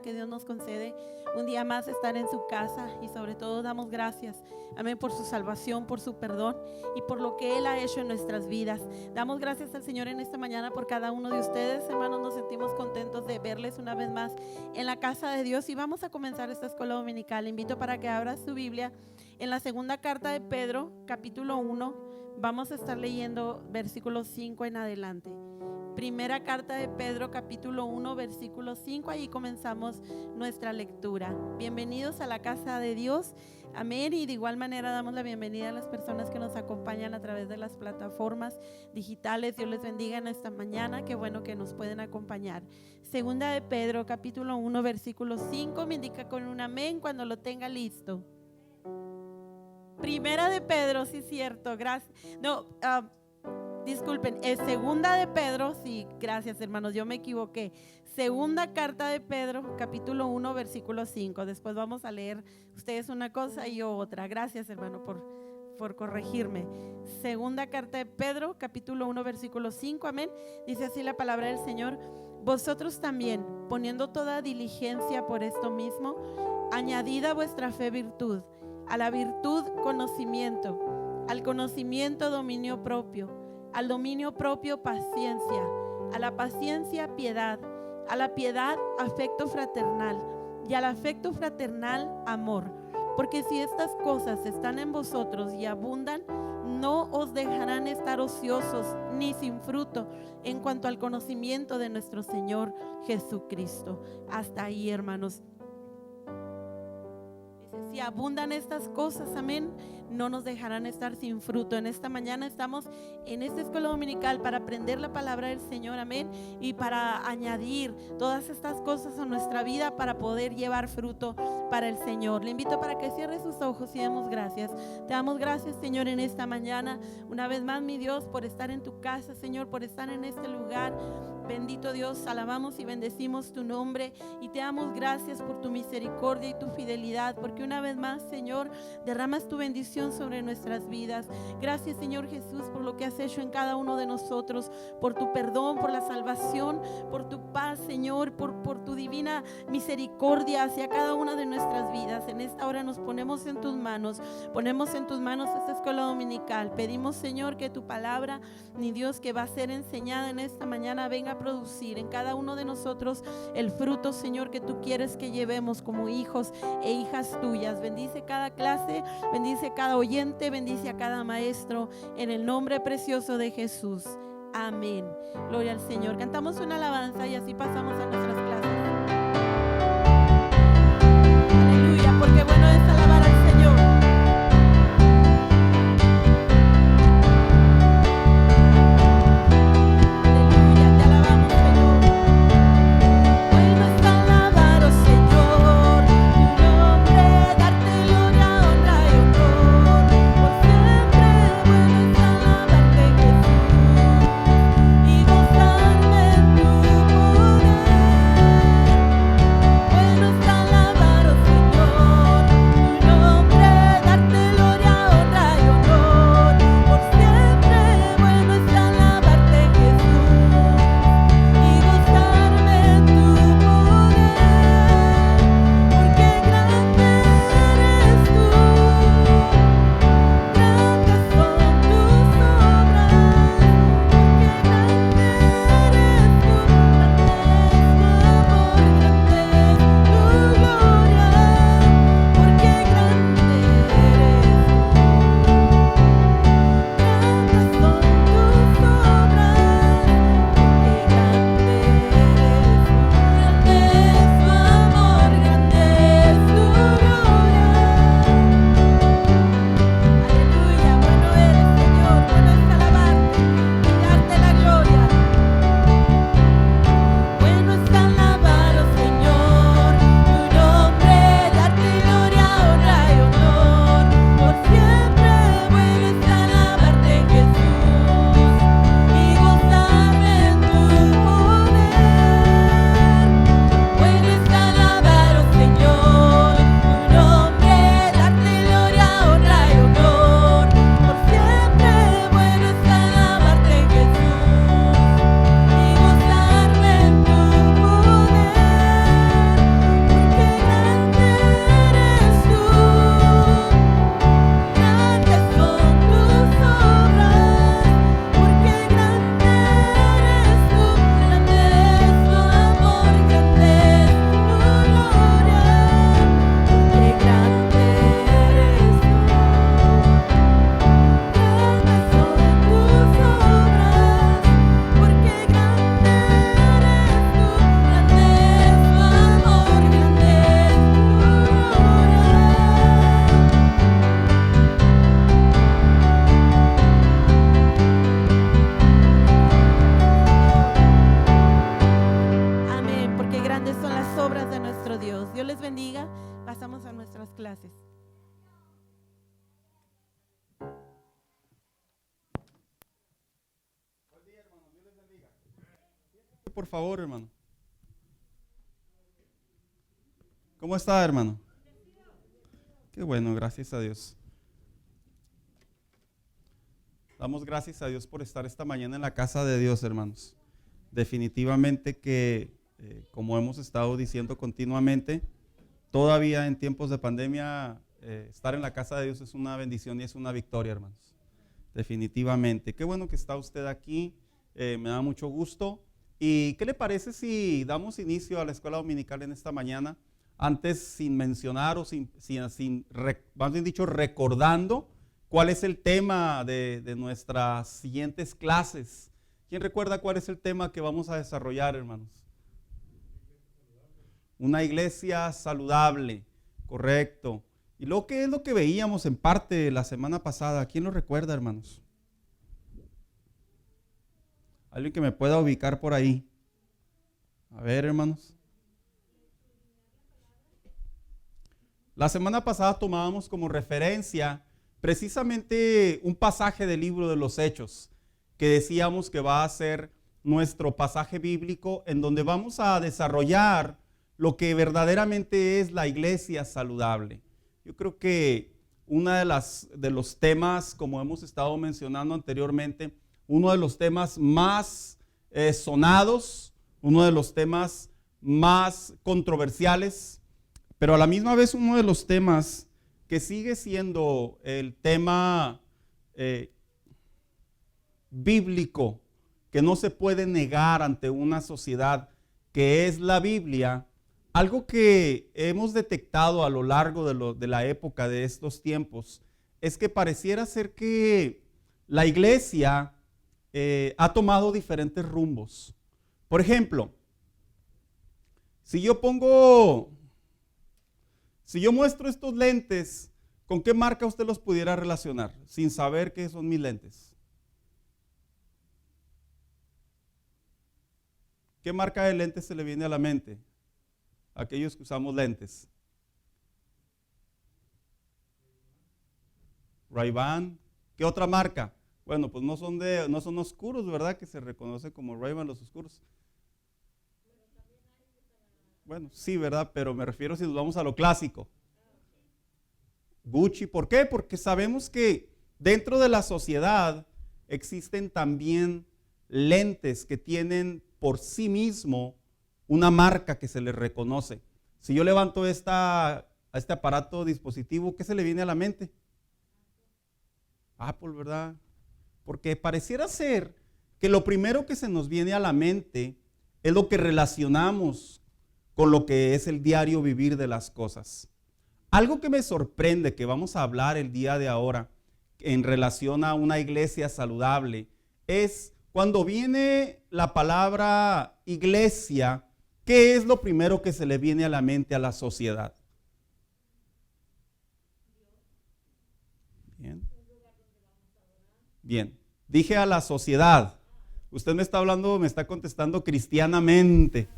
que Dios nos concede un día más estar en su casa, y sobre todo damos gracias, amén, por su salvación, por su perdón y por lo que Él ha hecho en nuestras vidas. Damos gracias al Señor en esta mañana por cada uno de ustedes, hermanos. Nos sentimos contentos de verles una vez más en la casa de Dios, y vamos a comenzar esta escuela dominical. Le invito para que abra su Biblia en la segunda carta de Pedro, capítulo 1. Vamos a estar leyendo versículos 5 en adelante. Primera carta de Pedro, capítulo 1, versículo 5. Allí comenzamos nuestra lectura. Bienvenidos a la casa de Dios, amén. Y de igual manera damos la bienvenida a las personas que nos acompañan a través de las plataformas digitales. Dios les bendiga en esta mañana, qué bueno que nos pueden acompañar. Segunda de Pedro, capítulo 1, versículo 5. Me indica con un amén cuando lo tenga listo. Primera de Pedro, sí, cierto, gracias. No, disculpen, es segunda de Pedro, sí, gracias hermanos, yo me equivoqué. Segunda carta de Pedro, capítulo 1, versículo 5. Después vamos a leer ustedes una cosa y yo otra. Gracias hermano por corregirme. Segunda carta de Pedro, capítulo 1, versículo 5, amén. Dice así la palabra del Señor: vosotros también, poniendo toda diligencia por esto mismo, añadid a vuestra fe virtud, a la virtud conocimiento, al conocimiento dominio propio, al dominio propio paciencia, a la paciencia piedad, a la piedad afecto fraternal, y al afecto fraternal amor. Porque si estas cosas están en vosotros y abundan, no os dejarán estar ociosos ni sin fruto en cuanto al conocimiento de nuestro Señor Jesucristo. Hasta ahí, hermanos. Si abundan estas cosas, amén, no nos dejarán estar sin fruto. En esta mañana estamos en esta escuela dominical para aprender la palabra del Señor, amén, y para añadir todas estas cosas a nuestra vida para poder llevar fruto para el Señor. Le invito para que cierre sus ojos y demos gracias. Te damos gracias, Señor, en esta mañana, una vez más, mi Dios, por estar en tu casa, Señor, por estar en este lugar. Bendito Dios, alabamos y bendecimos tu nombre y te damos gracias por tu misericordia y tu fidelidad, porque una vez más, Señor, derramas tu bendición sobre nuestras vidas. Gracias, Señor Jesús, por lo que has hecho en cada uno de nosotros, por tu perdón, por la salvación, por tu paz, Señor, por tu divina misericordia hacia cada una de nuestras vidas. En esta hora nos ponemos en tus manos esta escuela dominical. Pedimos, Señor, que tu palabra, mi Dios, que va a ser enseñada en esta mañana, venga a producir en cada uno de nosotros el fruto, Señor, que tú quieres que llevemos como hijos e hijas tuyas. Bendice cada clase, bendice cada oyente, bendice a cada maestro, en el nombre precioso de Jesús. Amén. Gloria al Señor. Cantamos una alabanza y así pasamos a nuestras clases. Aleluya, porque bueno es alabar al Señor. Y gozarme en tu poder. nuestras clases. Por favor, hermano. ¿Cómo está, hermano? Qué bueno, gracias a Dios. Damos gracias a Dios por estar esta mañana en la casa de Dios, hermanos. Definitivamente que, como hemos estado diciendo continuamente, todavía en tiempos de pandemia, estar en la casa de Dios es una bendición y es una victoria, hermanos. Definitivamente. Qué bueno que está usted aquí, me da mucho gusto. ¿Y qué le parece si damos inicio a la escuela dominical en esta mañana? Antes, sin mencionar o más bien dicho, recordando cuál es el tema de nuestras siguientes clases. ¿Quién recuerda cuál es el tema que vamos a desarrollar, hermanos? Una iglesia saludable, correcto. ¿Y luego qué es lo que veíamos en parte la semana pasada? ¿Quién lo recuerda, hermanos? Alguien que me pueda ubicar por ahí. A ver, hermanos. La semana pasada tomábamos como referencia precisamente un pasaje del libro de los Hechos, que decíamos que va a ser nuestro pasaje bíblico en donde vamos a desarrollar lo que verdaderamente es la iglesia saludable. Yo creo que uno de los temas, como hemos estado mencionando anteriormente, uno de los temas más sonados, uno de los temas más controversiales, pero a la misma vez uno de los temas que sigue siendo el tema bíblico, que no se puede negar ante una sociedad, que es la Biblia. Algo que hemos detectado a lo largo de la época de estos tiempos es que pareciera ser que la iglesia ha tomado diferentes rumbos. Por ejemplo, si yo muestro estos lentes, ¿con qué marca usted los pudiera relacionar sin saber qué son mis lentes? ¿Qué marca de lentes se le viene a la mente? Aquellos que usamos lentes. Ray-Ban. ¿Qué otra marca? Bueno, pues no son oscuros, ¿verdad? Que se reconoce como Ray-Ban los oscuros. Bueno, sí, ¿verdad? Pero me refiero si nos vamos a lo clásico. Gucci, ¿por qué? Porque sabemos que dentro de la sociedad existen también lentes que tienen por sí mismo una marca que se les reconoce. Si yo levanto a este aparato dispositivo, ¿qué se le viene a la mente? Apple, ¿verdad? Porque pareciera ser que lo primero que se nos viene a la mente es lo que relacionamos con lo que es el diario vivir de las cosas. Algo que me sorprende que vamos a hablar el día de ahora en relación a una iglesia saludable es cuando viene la palabra iglesia, ¿qué es lo primero que se le viene a la mente a la sociedad? Bien. Bien. Dije a la sociedad. Usted me está contestando cristianamente.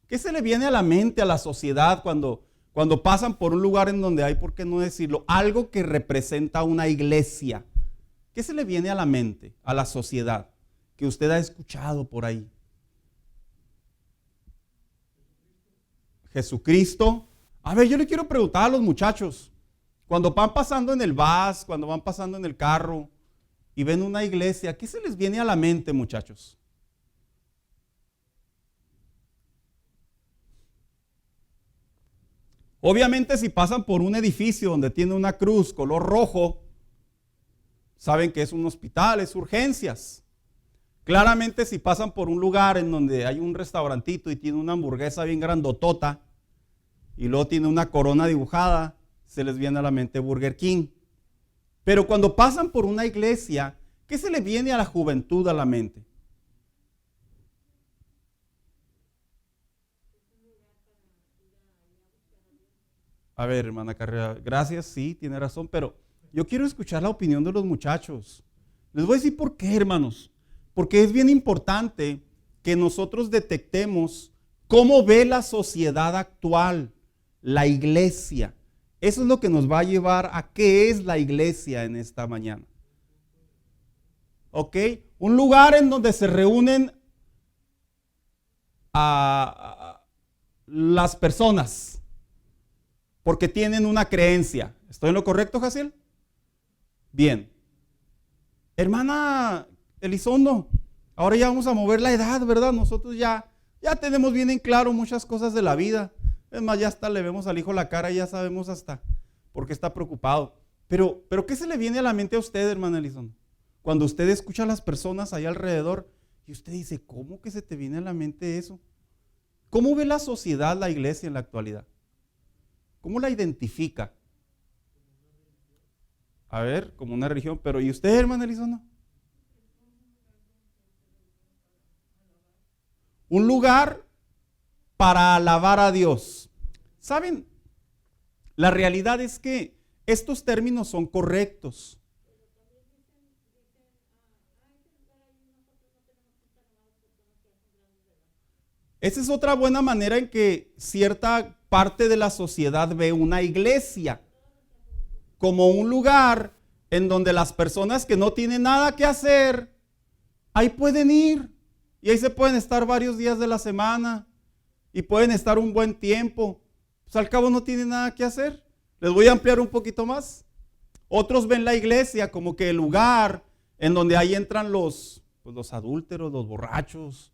¿Qué se le viene a la mente a la sociedad cuando pasan por un lugar en donde hay, por qué no decirlo, algo que representa una iglesia? ¿Qué se le viene a la mente, a la sociedad, que usted ha escuchado por ahí? Jesucristo. A ver, yo le quiero preguntar a los muchachos, cuando van pasando en el bus, cuando van pasando en el carro y ven una iglesia, ¿qué se les viene a la mente, muchachos? Obviamente, si pasan por un edificio donde tiene una cruz color rojo, saben que es un hospital, es urgencias. Claramente, si pasan por un lugar en donde hay un restaurantito y tiene una hamburguesa bien grandotota y luego tiene una corona dibujada, se les viene a la mente Burger King. Pero cuando pasan por una iglesia, ¿qué se le viene a la juventud a la mente? A ver, hermana Carrera, gracias, sí, tiene razón, pero yo quiero escuchar la opinión de los muchachos. Les voy a decir por qué, hermanos. Porque es bien importante que nosotros detectemos cómo ve la sociedad actual, la iglesia. Eso es lo que nos va a llevar a qué es la iglesia en esta mañana. ¿Ok? Un lugar en donde se reúnen a las personas porque tienen una creencia. ¿Estoy en lo correcto, Jaciel? Bien. Hermana Elizondo, ahora ya vamos a mover la edad, ¿verdad? Nosotros ya tenemos bien en claro muchas cosas de la vida. Es más, ya hasta le vemos al hijo la cara y ya sabemos hasta por qué está preocupado. Pero ¿qué se le viene a la mente a usted, hermana Elizondo? Cuando usted escucha a las personas ahí alrededor y usted dice, ¿cómo que se te viene a la mente eso? ¿Cómo ve la sociedad, la iglesia en la actualidad? ¿Cómo la identifica? A ver, como una religión, pero ¿y usted, hermana Elizondo? Un lugar para alabar a Dios. ¿Saben? La realidad es que estos términos son correctos. Esa es otra buena manera en que cierta parte de la sociedad ve una iglesia como un lugar en donde las personas que no tienen nada que hacer, ahí pueden ir y ahí se pueden estar varios días de la semana y pueden estar un buen tiempo. Pues al cabo no tienen nada que hacer. Les voy a ampliar un poquito más. Otros ven la iglesia como que el lugar en donde ahí entran los adúlteros, los borrachos,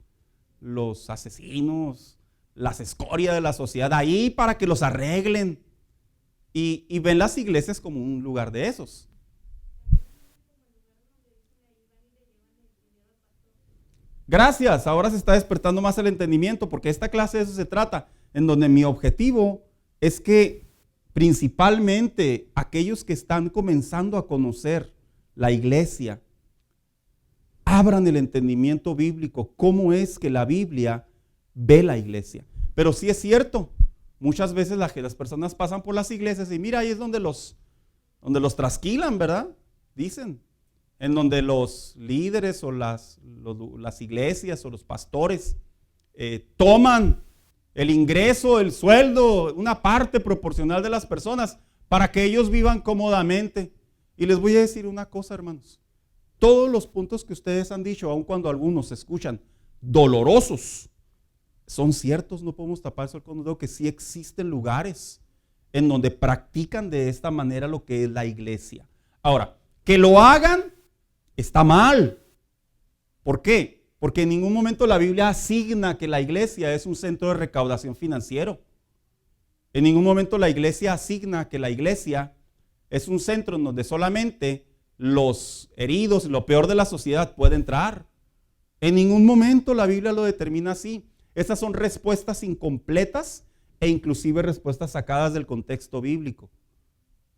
los asesinos, las escorias de la sociedad, ahí para que los arreglen. Y ven las iglesias como un lugar de esos. Gracias, ahora se está despertando más el entendimiento, porque esta clase de eso se trata, en donde mi objetivo es que principalmente aquellos que están comenzando a conocer la iglesia abran el entendimiento bíblico, cómo es que la Biblia ve la iglesia. Pero sí es cierto, muchas veces las personas pasan por las iglesias y mira, ahí es donde los trasquilan, ¿verdad? Dicen, en donde los líderes o las iglesias o los pastores toman el ingreso, el sueldo, una parte proporcional de las personas para que ellos vivan cómodamente. Y les voy a decir una cosa, hermanos. Todos los puntos que ustedes han dicho, aun cuando algunos se escuchan dolorosos, son ciertos. No podemos tapar el sol con un dedo, que sí existen lugares en donde practican de esta manera lo que es la iglesia. Ahora, que lo hagan está mal. ¿Por qué? Porque en ningún momento la Biblia asigna que la iglesia es un centro de recaudación financiero. En ningún momento la iglesia asigna que la iglesia es un centro en donde solamente los heridos y lo peor de la sociedad puede entrar. En ningún momento la Biblia lo determina así. Esas son respuestas incompletas e inclusive respuestas sacadas del contexto bíblico.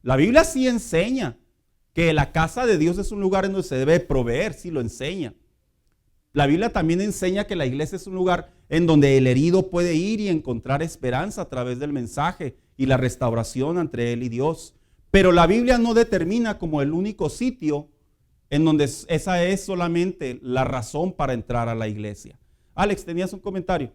La Biblia sí enseña que la casa de Dios es un lugar en donde se debe proveer, sí lo enseña. La Biblia también enseña que la iglesia es un lugar en donde el herido puede ir y encontrar esperanza a través del mensaje y la restauración entre él y Dios. Pero la Biblia no determina como el único sitio en donde esa es solamente la razón para entrar a la iglesia. Alex, ¿tenías un comentario?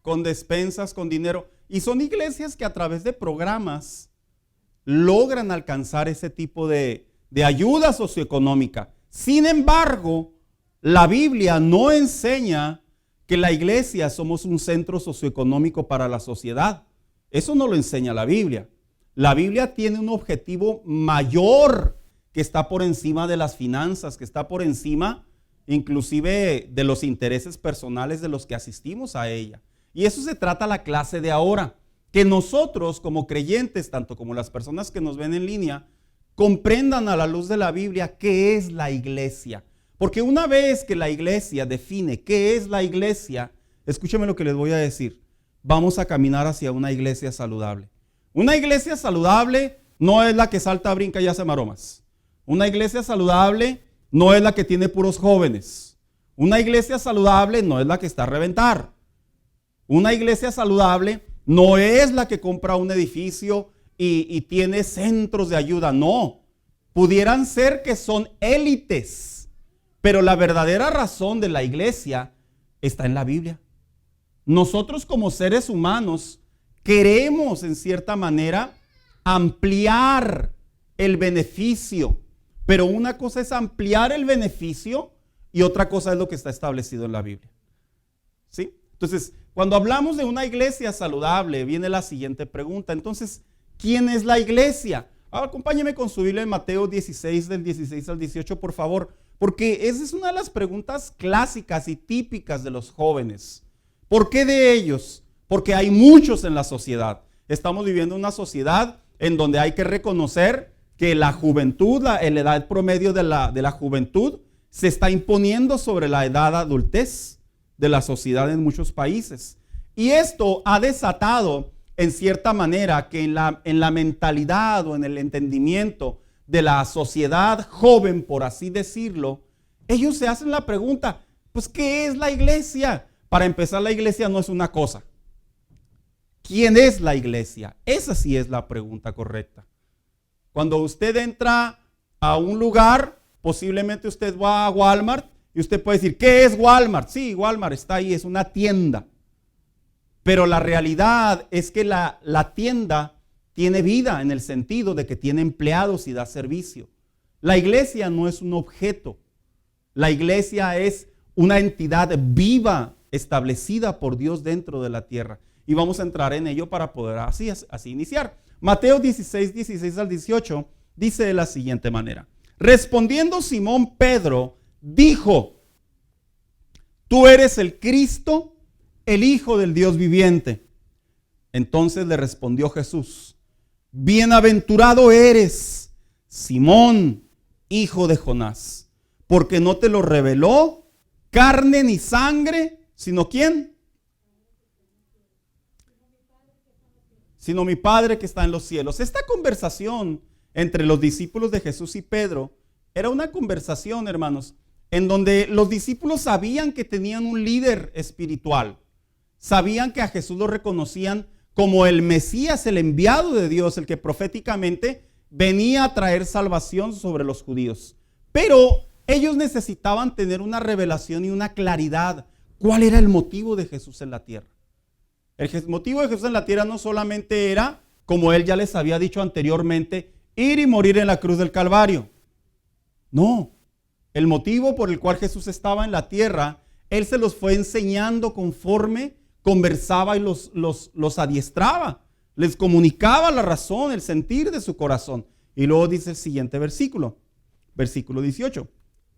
Con despensas, con dinero. Y son iglesias que a través de programas logran alcanzar ese tipo de ayuda socioeconómica. Sin embargo, la Biblia no enseña que la iglesia somos un centro socioeconómico para la sociedad. Eso no lo enseña la Biblia. La Biblia tiene un objetivo mayor que está por encima de las finanzas, que está por encima inclusive de los intereses personales de los que asistimos a ella. Y eso se trata la clase de ahora, que nosotros como creyentes, tanto como las personas que nos ven en línea, comprendan a la luz de la Biblia qué es la iglesia. Porque una vez que la iglesia define qué es la iglesia, escúcheme lo que les voy a decir, vamos a caminar hacia una iglesia saludable. Una iglesia saludable no es la que salta, brinca y hace maromas. Una iglesia saludable no es la que tiene puros jóvenes. Una iglesia saludable no es la que está a reventar. Una iglesia saludable no es la que compra un edificio y tiene centros de ayuda. No, pudieran ser que son élites, pero la verdadera razón de la iglesia está en la Biblia. Nosotros como seres humanos queremos en cierta manera ampliar el beneficio, pero una cosa es ampliar el beneficio y otra cosa es lo que está establecido en la Biblia. ¿Sí? Entonces, cuando hablamos de una iglesia saludable, viene la siguiente pregunta. Entonces, ¿quién es la iglesia? Ahora, acompáñeme con su Biblia en Mateo 16, del 16 al 18, por favor, porque esa es una de las preguntas clásicas y típicas de los jóvenes. ¿Por qué de ellos? Porque hay muchos en la sociedad. Estamos viviendo una sociedad en donde hay que reconocer que la juventud, la edad promedio de la juventud se está imponiendo sobre la edad adultez de la sociedad en muchos países. Y esto ha desatado en cierta manera que en la mentalidad o en el entendimiento de la sociedad joven, por así decirlo, ellos se hacen la pregunta, pues, ¿qué es la iglesia? Para empezar, la iglesia no es una cosa. ¿Quién es la iglesia? Esa sí es la pregunta correcta. Cuando usted entra a un lugar, posiblemente usted va a Walmart y usted puede decir, ¿qué es Walmart? Sí, Walmart está ahí, es una tienda. Pero la realidad es que la tienda tiene vida en el sentido de que tiene empleados y da servicio. La iglesia no es un objeto. La iglesia es una entidad viva establecida por Dios dentro de la tierra. Y vamos a entrar en ello para poder así iniciar. Mateo 16, 16 al 18 dice de la siguiente manera. Respondiendo Simón Pedro, dijo, tú eres el Cristo, el Hijo del Dios viviente. Entonces le respondió Jesús, bienaventurado eres, Simón, hijo de Jonás, porque no te lo reveló carne ni sangre, sino ¿quién? Sino mi Padre que está en los cielos. Esta conversación entre los discípulos de Jesús y Pedro era una conversación, hermanos, en donde los discípulos sabían que tenían un líder espiritual. Sabían que a Jesús lo reconocían como el Mesías, el enviado de Dios, el que proféticamente venía a traer salvación sobre los judíos. Pero ellos necesitaban tener una revelación y una claridad. ¿Cuál era el motivo de Jesús en la tierra? El motivo de Jesús en la tierra no solamente era, como él ya les había dicho anteriormente, ir y morir en la cruz del Calvario. No, el motivo por el cual Jesús estaba en la tierra, él se los fue enseñando conforme conversaba y los adiestraba. Les comunicaba la razón, el sentir de su corazón. Y luego dice el siguiente versículo, versículo 18.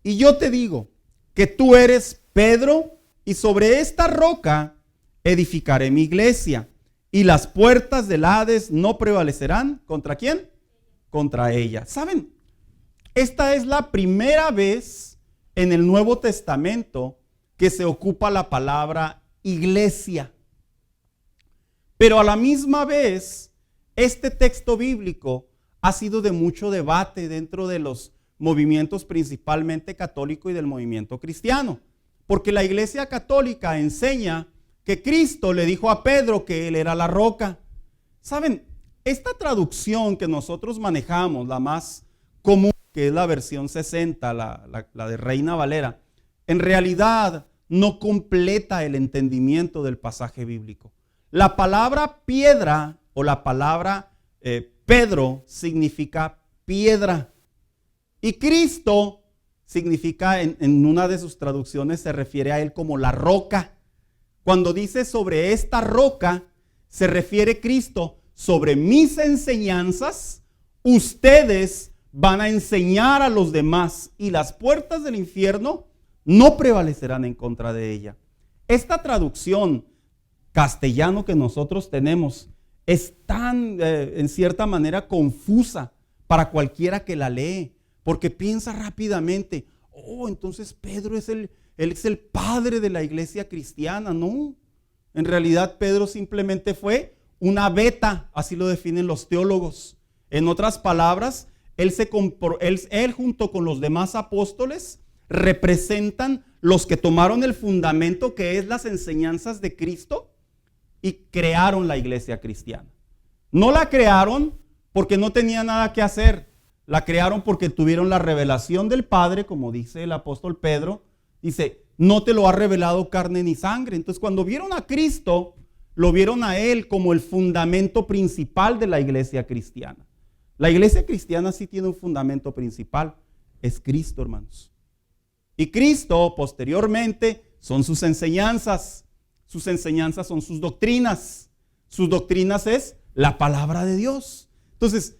Y yo te digo que tú eres Pedro y sobre esta roca edificaré mi iglesia y las puertas del Hades no prevalecerán. ¿Contra quién? Contra ella. ¿Saben? Esta es la primera vez en el Nuevo Testamento que se ocupa la palabra iglesia. Pero a la misma vez, este texto bíblico ha sido de mucho debate dentro de los movimientos principalmente católico y del movimiento cristiano. Porque la iglesia católica enseña que Cristo le dijo a Pedro que él era la roca. ¿Saben? Esta traducción que nosotros manejamos, la más común, que es la versión 60, la de Reina Valera, en realidad no completa el entendimiento del pasaje bíblico. La palabra piedra o la palabra Pedro significa piedra. Y Cristo significa, en una de sus traducciones se refiere a él como la roca. Cuando dice sobre esta roca, se refiere Cristo sobre mis enseñanzas, ustedes van a enseñar a los demás y las puertas del infierno no prevalecerán en contra de ella. Esta traducción castellano que nosotros tenemos es tan, en cierta manera, confusa para cualquiera que la lee, porque piensa rápidamente, oh, entonces Pedro él es el padre de la iglesia cristiana. No, en realidad Pedro simplemente fue una beta, así lo definen los teólogos. En otras palabras, él junto con los demás apóstoles representan los que tomaron el fundamento que es las enseñanzas de Cristo y crearon la iglesia cristiana. No la crearon porque no tenía nada que hacer. La crearon porque tuvieron la revelación del Padre, como dice el apóstol Pedro. Dice, no te lo ha revelado carne ni sangre. Entonces, cuando vieron a Cristo, lo vieron a Él como el fundamento principal de la iglesia cristiana. La iglesia cristiana sí tiene un fundamento principal. Es Cristo, hermanos. Y Cristo, posteriormente, son sus enseñanzas. Sus enseñanzas son sus doctrinas. Sus doctrinas es la palabra de Dios. Entonces,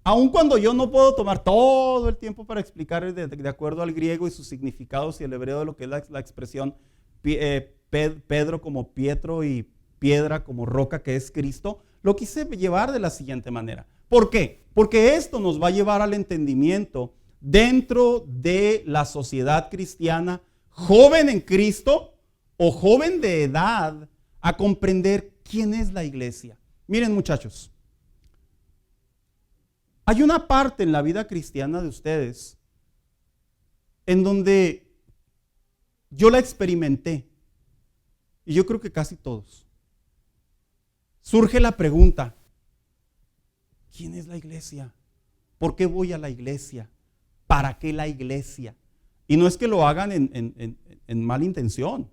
aun cuando yo no puedo tomar todo el tiempo para explicar de acuerdo al griego y sus significados y el hebreo de lo que es la expresión Pedro como Pietro y piedra como roca que es Cristo, lo quise llevar de la siguiente manera. ¿Por qué? Porque esto nos va a llevar al entendimiento dentro de la sociedad cristiana, joven en Cristo o joven de edad, a comprender quién es la iglesia. Miren, muchachos, hay una parte en la vida cristiana de ustedes en donde yo la experimenté, y yo creo que casi todos. Surge la pregunta, ¿quién es la iglesia? ¿Por qué voy a la iglesia? ¿Para qué la iglesia? Y no es que lo hagan en mala intención.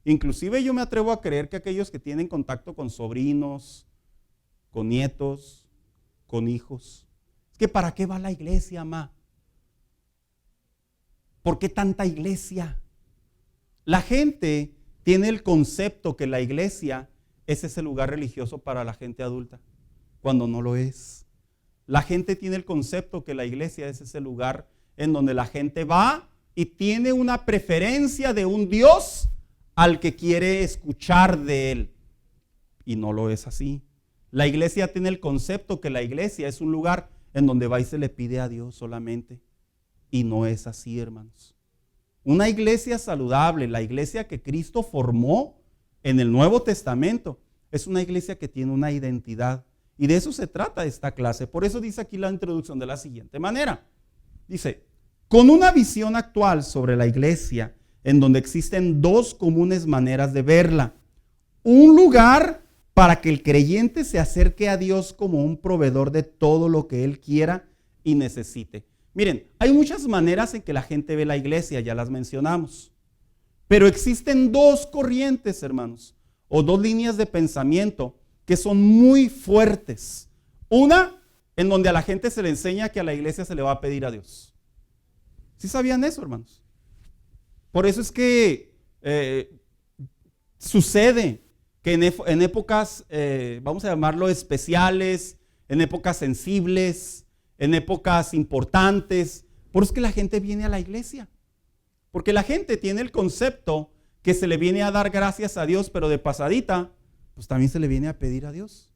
Inclusive yo me atrevo a creer que aquellos que tienen contacto con sobrinos, con nietos, con hijos, es que ¿para qué va la iglesia, ma? ¿Por qué tanta iglesia? La gente tiene el concepto que la iglesia es ese lugar religioso para la gente adulta, cuando no lo es. La gente tiene el concepto que la iglesia es ese lugar en donde la gente va y tiene una preferencia de un Dios al que quiere escuchar de él. Y no lo es así. La iglesia tiene el concepto que la iglesia es un lugar en donde va y se le pide a Dios solamente. Y no es así, hermanos. Una iglesia saludable, la iglesia que Cristo formó en el Nuevo Testamento, es una iglesia que tiene una identidad. Y de eso se trata esta clase. Por eso dice aquí la introducción de la siguiente manera. Dice, con una visión actual sobre la iglesia, en donde existen dos comunes maneras de verla. Un lugar para que el creyente se acerque a Dios como un proveedor de todo lo que él quiera y necesite. Miren, hay muchas maneras en que la gente ve la iglesia, ya las mencionamos. Pero existen dos corrientes, hermanos, o dos líneas de pensamiento que son muy fuertes. Una, en donde a la gente se le enseña que a la iglesia se le va a pedir a Dios. ¿Sí sabían eso, hermanos? Por eso es que sucede que en épocas, vamos a llamarlo especiales, en épocas sensibles, en épocas importantes, por eso es que la gente viene a la iglesia. Porque la gente tiene el concepto que se le viene a dar gracias a Dios, pero de pasadita, pues también se le viene a pedir a Dios.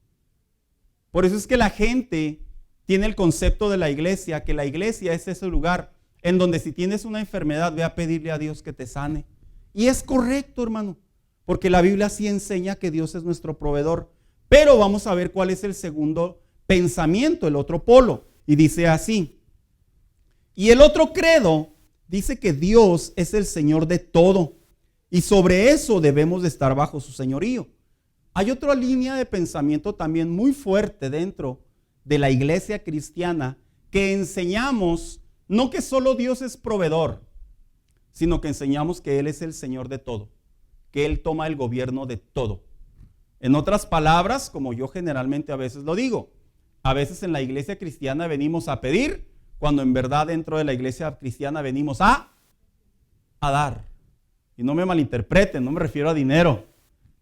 Por eso es que la gente tiene el concepto de la iglesia, que la iglesia es ese lugar en donde si tienes una enfermedad, ve a pedirle a Dios que te sane. Y es correcto, hermano, porque la Biblia sí enseña que Dios es nuestro proveedor. Pero vamos a ver cuál es el segundo pensamiento, el otro polo. Y dice así, y el otro credo dice que Dios es el Señor de todo. Y sobre eso debemos de estar bajo su señorío. Hay otra línea de pensamiento también muy fuerte dentro de la iglesia cristiana que enseñamos no que solo Dios es proveedor, sino que enseñamos que Él es el Señor de todo, que Él toma el gobierno de todo. En otras palabras, como yo generalmente a veces lo digo, a veces en la iglesia cristiana venimos a pedir, cuando en verdad dentro de la iglesia cristiana venimos a dar. Y no me malinterpreten, no me refiero a dinero.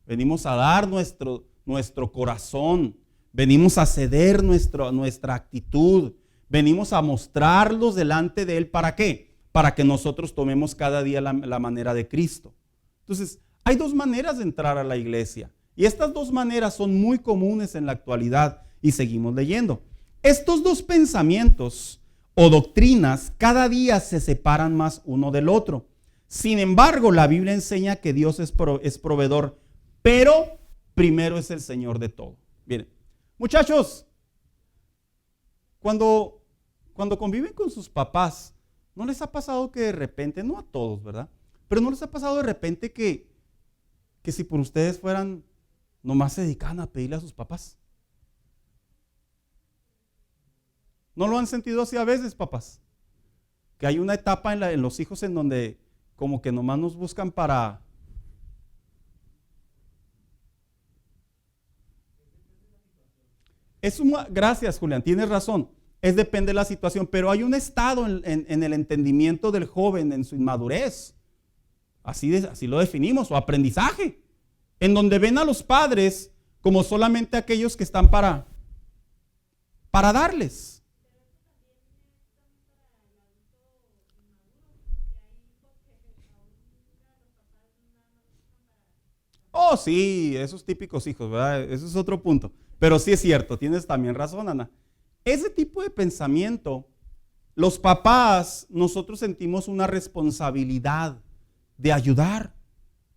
Venimos a dar nuestro corazón, venimos a ceder nuestra actitud, venimos a mostrarlos delante de Él. ¿Para qué? Para que nosotros tomemos cada día la manera de Cristo. Entonces, hay dos maneras de entrar a la iglesia. Y estas dos maneras son muy comunes en la actualidad. Y seguimos leyendo. Estos dos pensamientos o doctrinas cada día se separan más uno del otro. Sin embargo, la Biblia enseña que Dios es proveedor, pero primero es el Señor de todo. Miren, muchachos, cuando conviven con sus papás, ¿no les ha pasado que de repente, no a todos, ¿verdad? Pero ¿no les ha pasado de repente que si por ustedes fueran, nomás se dedicaban a pedirle a sus papás? ¿No lo han sentido así a veces, papás? Que hay una etapa en los hijos en donde como que nomás nos buscan para... Gracias, Julián, tienes razón. Depende de la situación, pero hay un estado en el entendimiento del joven, en su inmadurez. Así lo definimos, o aprendizaje, en donde ven a los padres como solamente aquellos que están para darles. Oh, sí, esos típicos hijos, ¿verdad? Ese es otro punto. Pero sí es cierto, tienes también razón, Ana. Ese tipo de pensamiento, los papás, nosotros sentimos una responsabilidad de ayudar,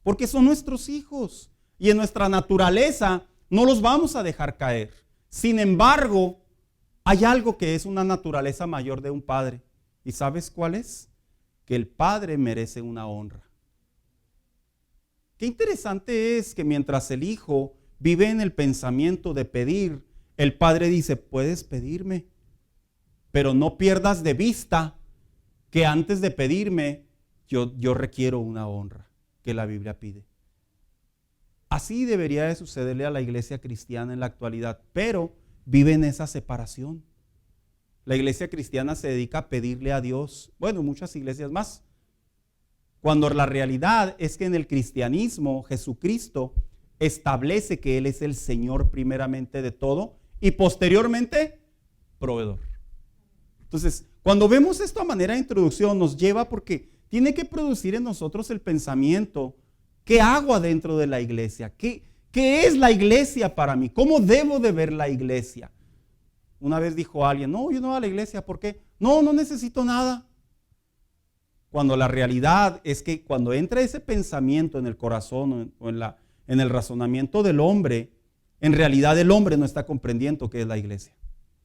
porque son nuestros hijos y en nuestra naturaleza no los vamos a dejar caer. Sin embargo, hay algo que es una naturaleza mayor de un padre. ¿Y sabes cuál es? Que el padre merece una honra. Qué interesante es que mientras el hijo vive en el pensamiento de pedir, el padre dice, puedes pedirme, pero no pierdas de vista que antes de pedirme, yo requiero una honra que la Biblia pide. Así debería de sucederle a la iglesia cristiana en la actualidad, pero vive en esa separación. La iglesia cristiana se dedica a pedirle a Dios, bueno, muchas iglesias más, cuando la realidad es que en el cristianismo Jesucristo establece que Él es el Señor primeramente de todo y posteriormente proveedor. Entonces, cuando vemos esto a manera de introducción, nos lleva porque tiene que producir en nosotros el pensamiento, ¿qué hago adentro de la iglesia? ¿Qué es la iglesia para mí? ¿Cómo debo de ver la iglesia? Una vez dijo alguien, no, yo no voy a la iglesia, ¿por qué? No necesito nada. Cuando la realidad es que cuando entra ese pensamiento en el corazón o en el razonamiento del hombre, en realidad el hombre no está comprendiendo qué es la iglesia.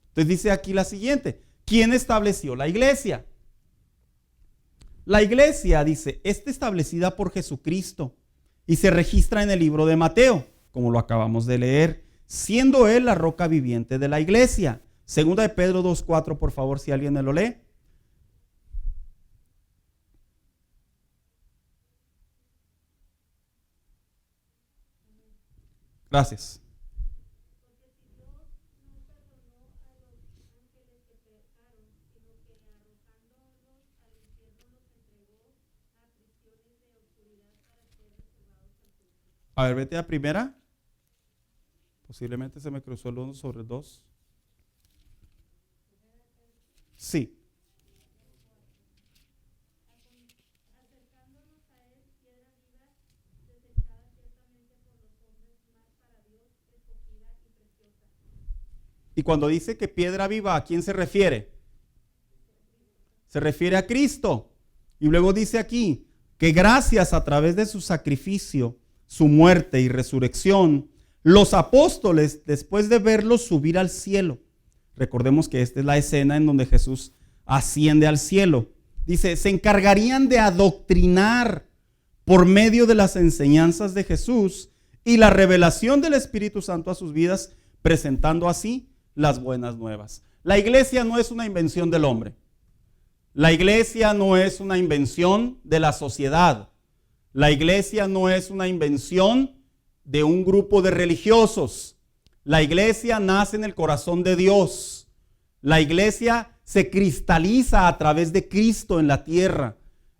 Entonces dice aquí la siguiente, ¿quién estableció la iglesia? La iglesia, dice, está establecida por Jesucristo y se registra en el libro de Mateo, como lo acabamos de leer, siendo Él la roca viviente de la iglesia. Segunda de Pedro 2:4, por favor, si alguien me lo lee. Gracias. A ver, vete a primera. Posiblemente se me cruzó el 1 sobre el 2. Sí. Y cuando dice que piedra viva, ¿a quién se refiere? Se refiere a Cristo. Y luego dice aquí que gracias a través de su sacrificio, su muerte y resurrección, los apóstoles, después de verlos subir al cielo, recordemos que esta es la escena en donde Jesús asciende al cielo, dice, se encargarían de adoctrinar por medio de las enseñanzas de Jesús y la revelación del Espíritu Santo a sus vidas, presentando así las buenas nuevas. La iglesia no es una invención del hombre. La iglesia no es una invención de la sociedad. La iglesia no es una invención de un grupo de religiosos. La iglesia nace en el corazón de Dios. La iglesia se cristaliza a través de Cristo en la tierra.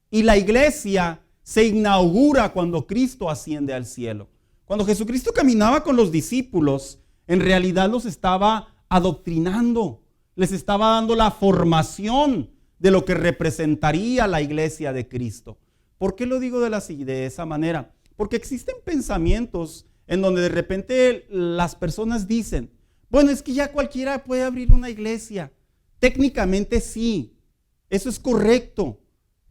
Y la iglesia se inaugura cuando Cristo asciende al cielo. Cuando Jesucristo caminaba con los discípulos, en realidad los estaba adoctrinando, les estaba dando la formación de lo que representaría la iglesia de Cristo. ¿Por qué lo digo de esa manera? Porque existen pensamientos en donde de repente las personas dicen, bueno, es que ya cualquiera puede abrir una iglesia. Técnicamente sí, eso es correcto.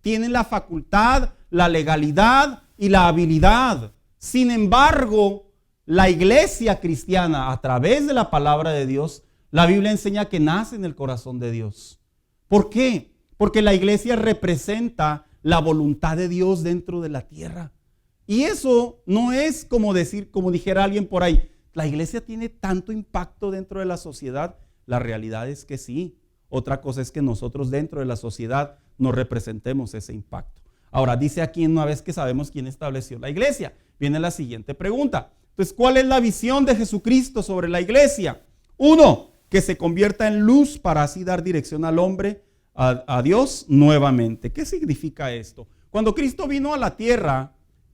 Tienen la facultad, la legalidad y la habilidad. Sin embargo, la iglesia cristiana, a través de la palabra de Dios, la Biblia enseña que nace en el corazón de Dios. ¿Por qué? Porque la iglesia representa la voluntad de Dios dentro de la tierra. Y eso no es como dijera alguien por ahí, la iglesia tiene tanto impacto dentro de la sociedad. La realidad es que sí. Otra cosa es que nosotros dentro de la sociedad no representemos ese impacto. Ahora, dice aquí, una vez que sabemos quién estableció la iglesia, viene la siguiente pregunta. Entonces, ¿cuál es la visión de Jesucristo sobre la iglesia? 1, que se convierta en luz para así dar dirección al hombre, a Dios nuevamente. ¿Qué significa esto? Cuando Cristo vino a la tierra,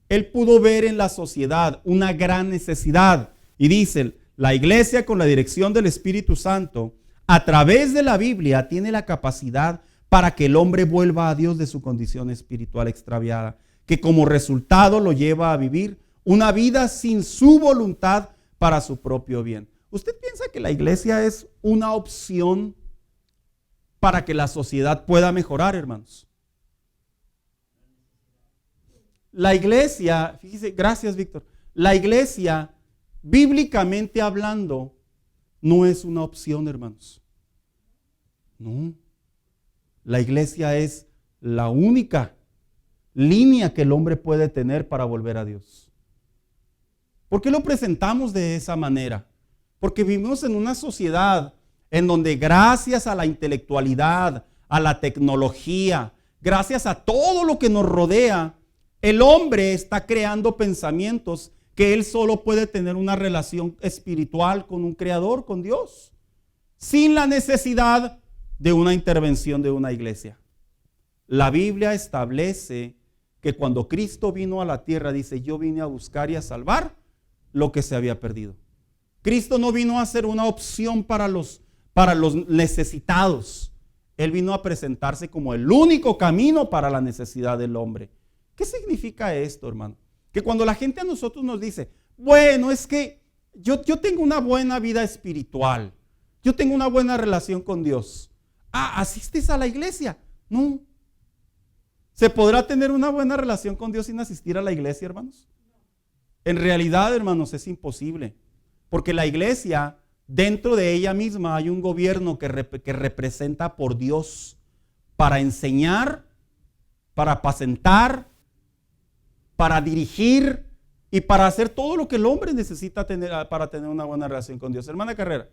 Él pudo ver en la sociedad una gran necesidad. Y dice, la iglesia con la dirección del Espíritu Santo, a través de la Biblia, tiene la capacidad para que el hombre vuelva a Dios de su condición espiritual extraviada, que como resultado lo lleva a vivir una vida sin su voluntad para su propio bien. ¿Usted piensa que la iglesia es una opción para que la sociedad pueda mejorar, hermanos? La iglesia, fíjese, gracias Víctor, la iglesia, bíblicamente hablando, no es una opción, hermanos. No. La iglesia es la única línea que el hombre puede tener para volver a Dios. ¿Por qué lo presentamos de esa manera? Porque vivimos en una sociedad en donde gracias a la intelectualidad, a la tecnología, gracias a todo lo que nos rodea, el hombre está creando pensamientos que él solo puede tener una relación espiritual con un creador, con Dios, sin la necesidad de una intervención de una iglesia. La Biblia establece que cuando Cristo vino a la tierra, dice, yo vine a buscar y a salvar lo que se había perdido. Cristo no vino a ser una opción para los necesitados. Él vino a presentarse como el único camino para la necesidad del hombre. ¿Qué significa esto, hermano? Que cuando la gente a nosotros nos dice, bueno, es que yo tengo una buena vida espiritual, yo tengo una buena relación con Dios. ¿Asistes a la iglesia? No. ¿Se podrá tener una buena relación con Dios sin asistir a la iglesia, hermanos? En realidad, hermanos, es imposible. Porque la iglesia, dentro de ella misma hay un gobierno que representa por Dios para enseñar, para apacentar, para dirigir y para hacer todo lo que el hombre necesita tener para tener una buena relación con Dios. Hermana Carrera.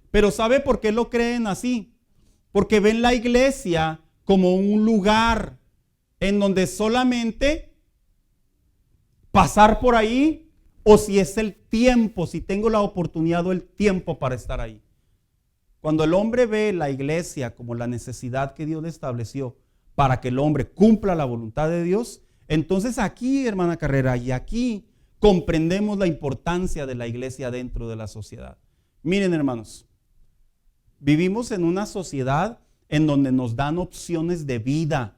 Pero ¿sabe por qué lo creen así? Porque ven la iglesia como un lugar en donde solamente pasar por ahí, o si es el tiempo, si tengo la oportunidad o el tiempo para estar ahí. Cuando el hombre ve la iglesia como la necesidad que Dios estableció para que el hombre cumpla la voluntad de Dios, entonces aquí, hermana Carrera, y aquí comprendemos la importancia de la iglesia dentro de la sociedad. Miren, hermanos, vivimos en una sociedad en donde nos dan opciones de vida,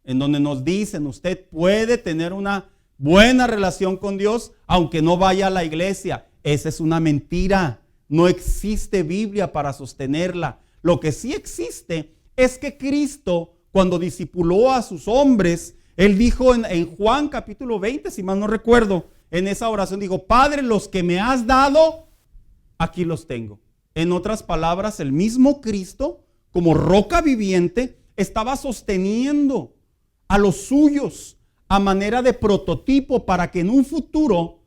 en donde nos dicen, usted puede tener una buena relación con Dios aunque no vaya a la iglesia. Esa es una mentira. No existe Biblia para sostenerla. Lo que sí existe es que Cristo, cuando discipuló a sus hombres, Él dijo en Juan capítulo 20, si mal no recuerdo, en esa oración dijo, Padre, los que me has dado, aquí los tengo. En otras palabras, el mismo Cristo, como roca viviente, estaba sosteniendo a los suyos a manera de prototipo para que en un futuro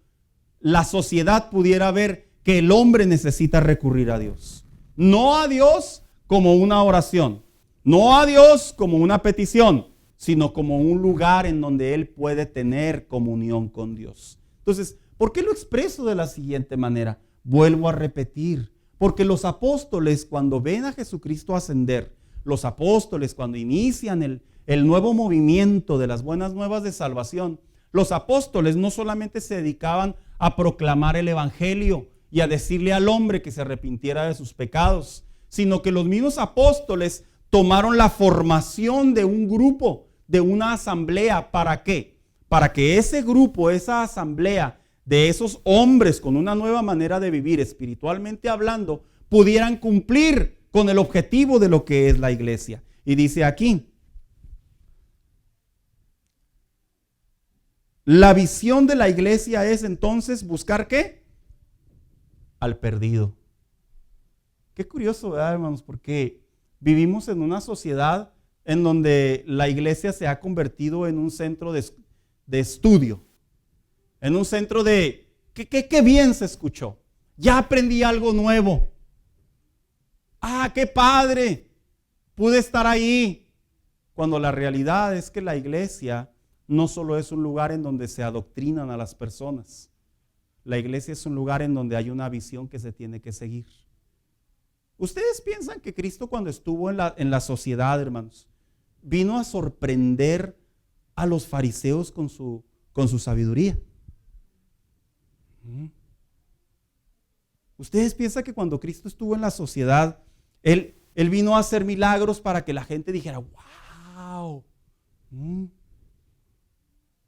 la sociedad pudiera ver que el hombre necesita recurrir a Dios. No a Dios como una oración, no a Dios como una petición, sino como un lugar en donde él puede tener comunión con Dios. Entonces, ¿por qué lo expreso de la siguiente manera? Vuelvo a repetir, porque los apóstoles cuando ven a Jesucristo ascender, los apóstoles cuando inician el nuevo movimiento de las buenas nuevas de salvación, los apóstoles no solamente se dedicaban a proclamar el evangelio y a decirle al hombre que se arrepintiera de sus pecados, sino que los mismos apóstoles tomaron la formación de un grupo, de una asamblea. ¿Para qué? Para que ese grupo, esa asamblea de esos hombres con una nueva manera de vivir espiritualmente hablando, pudieran cumplir con el objetivo de lo que es la iglesia. Y dice aquí, la visión de la iglesia es entonces buscar ¿qué? Al perdido. Qué curioso, ¿verdad, hermanos? Porque vivimos en una sociedad en donde la iglesia se ha convertido en un centro de estudio, en un centro de, qué bien se escuchó, ya aprendí algo nuevo, ¡Ah, qué padre! Pude estar ahí. Cuando la realidad es que la iglesia no solo es un lugar en donde se adoctrinan a las personas. La iglesia es un lugar en donde hay una visión que se tiene que seguir. ¿Ustedes piensan que Cristo, cuando estuvo en la sociedad, hermanos, vino a sorprender a los fariseos con su sabiduría? ¿Ustedes piensan que cuando Cristo estuvo en la sociedad, Él vino a hacer milagros para que la gente dijera, wow?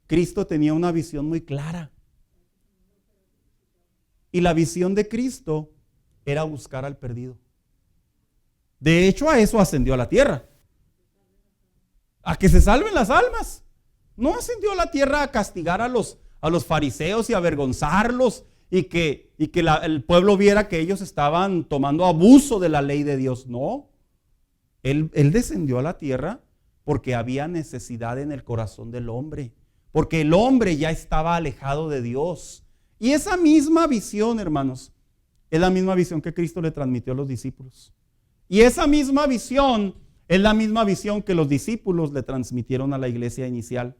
Cristo tenía una visión muy clara. Y la visión de Cristo era buscar al perdido. De hecho, a eso ascendió a la tierra. A que se salven las almas. No ascendió a la tierra a castigar a los fariseos y avergonzarlos y que el pueblo viera que ellos estaban tomando abuso de la ley de Dios. No. Él descendió a la tierra porque había necesidad en el corazón del hombre. Porque el hombre ya estaba alejado de Dios. Y esa misma visión, hermanos, es la misma visión que Cristo le transmitió a los discípulos. Y esa misma visión es la misma visión que los discípulos le transmitieron a la iglesia inicial.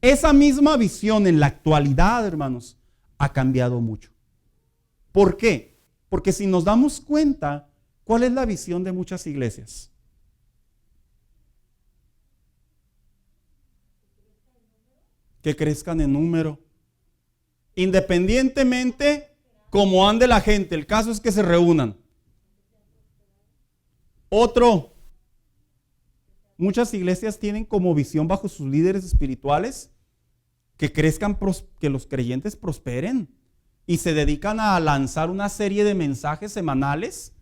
Esa misma visión en la actualidad, hermanos, ha cambiado mucho. ¿Por qué? Porque si nos damos cuenta, ¿cuál es la visión de muchas iglesias? Que crezcan en número. Independientemente cómo ande la gente, el caso es que se reúnan. Otro, muchas iglesias tienen como visión bajo sus líderes espirituales que crezcan, que los creyentes prosperen y se dedican a lanzar una serie de mensajes semanales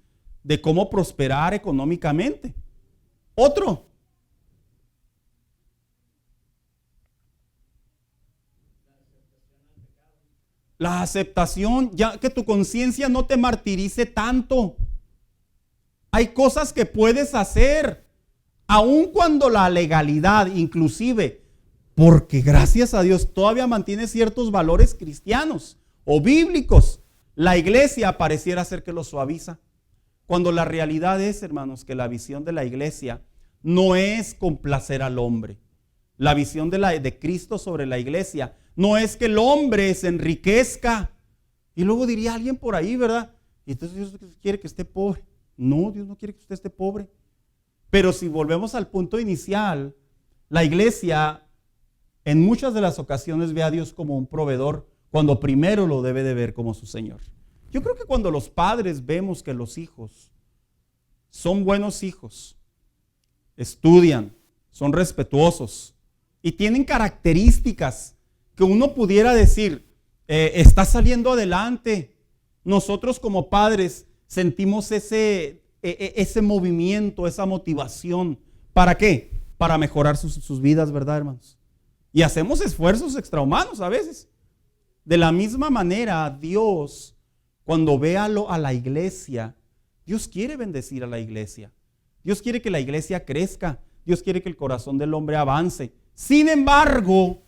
de cómo prosperar económicamente. Otro, la aceptación, ya que tu conciencia no te martirice tanto. Hay cosas que puedes hacer, aun cuando la legalidad, inclusive, porque gracias a Dios todavía mantiene ciertos valores cristianos o bíblicos, la iglesia pareciera ser que lo suaviza. Cuando la realidad es, hermanos, que la visión de la iglesia no es complacer al hombre. La visión de Cristo sobre la iglesia no es que el hombre se enriquezca. Y luego diría alguien por ahí, ¿verdad? Y entonces Dios quiere que esté pobre. No, Dios no quiere que usted esté pobre. Pero si volvemos al punto inicial, la iglesia en muchas de las ocasiones ve a Dios como un proveedor, cuando primero lo debe de ver como su Señor. Yo creo que cuando los padres vemos que los hijos son buenos hijos, estudian, son respetuosos y tienen características que uno pudiera decir, está saliendo adelante. Nosotros como padres sentimos ese movimiento, esa motivación. ¿Para qué? Para mejorar sus vidas, ¿verdad, hermanos? Y hacemos esfuerzos extrahumanos a veces. De la misma manera, Dios, cuando ve a la iglesia, Dios quiere bendecir a la iglesia. Dios quiere que la iglesia crezca. Dios quiere que el corazón del hombre avance. Sin embargo,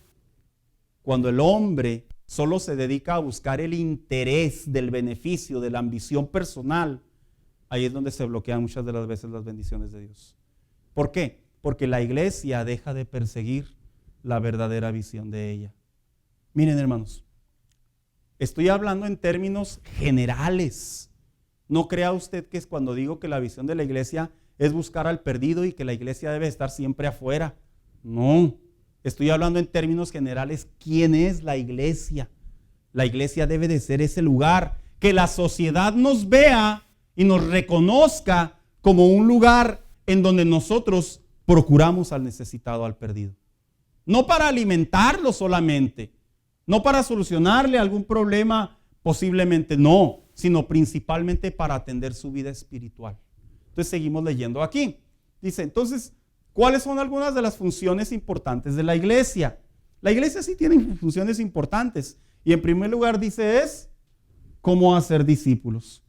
cuando el hombre solo se dedica a buscar el interés del beneficio, de la ambición personal, ahí es donde se bloquean muchas de las veces las bendiciones de Dios. ¿Por qué? Porque la iglesia deja de perseguir la verdadera visión de ella. Miren, hermanos, estoy hablando en términos generales. No crea usted que es cuando digo que la visión de la iglesia es buscar al perdido y que la iglesia debe estar siempre afuera. No, estoy hablando en términos generales. ¿Quién es la iglesia? La iglesia debe de ser ese lugar que la sociedad nos vea y nos reconozca como un lugar en donde nosotros procuramos al necesitado, al perdido. No para alimentarlo solamente, no para solucionarle algún problema posiblemente, no, sino principalmente para atender su vida espiritual. Entonces seguimos leyendo aquí. Dice, entonces, ¿cuáles son algunas de las funciones importantes de la iglesia? La iglesia sí tiene funciones importantes. Y en primer lugar dice es cómo hacer discípulos.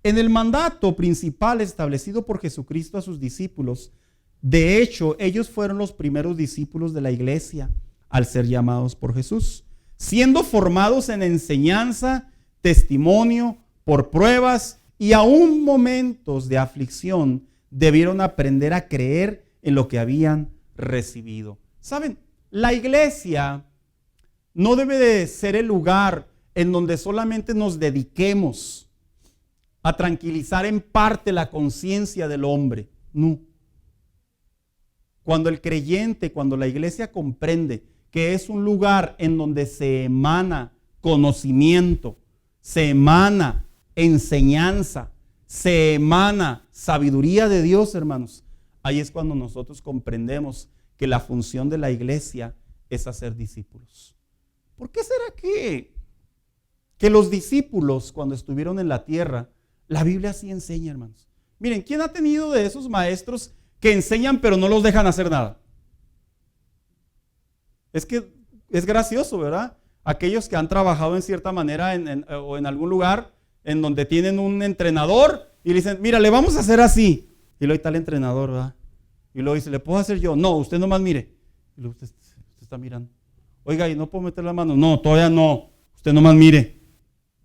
En el mandato principal establecido por Jesucristo a sus discípulos, de hecho, ellos fueron los primeros discípulos de la iglesia al ser llamados por Jesús, siendo formados en enseñanza, testimonio, por pruebas y aún momentos de aflicción debieron aprender a creer en lo que habían recibido. ¿Saben? La iglesia no debe de ser el lugar en donde solamente nos dediquemos a tranquilizar en parte la conciencia del hombre. No. Cuando el creyente, cuando la iglesia comprende que es un lugar en donde se emana conocimiento, se emana enseñanza, se emana sabiduría de Dios, hermanos, ahí es cuando nosotros comprendemos que la función de la iglesia es hacer discípulos. ¿Por qué será que los discípulos, cuando estuvieron en la tierra, la Biblia sí enseña, hermanos? Miren, ¿quién ha tenido de esos maestros que enseñan pero no los dejan hacer nada? Es que es gracioso, ¿verdad? Aquellos que han trabajado en cierta manera o en algún lugar en donde tienen un entrenador y le dicen, mira, le vamos a hacer así. Y luego está el entrenador, ¿verdad? Y luego dice, ¿le puedo hacer yo? No, usted nomás mire. Y luego usted está mirando. Oiga, ¿y no puedo meter la mano? No, todavía no. Usted nomás mire.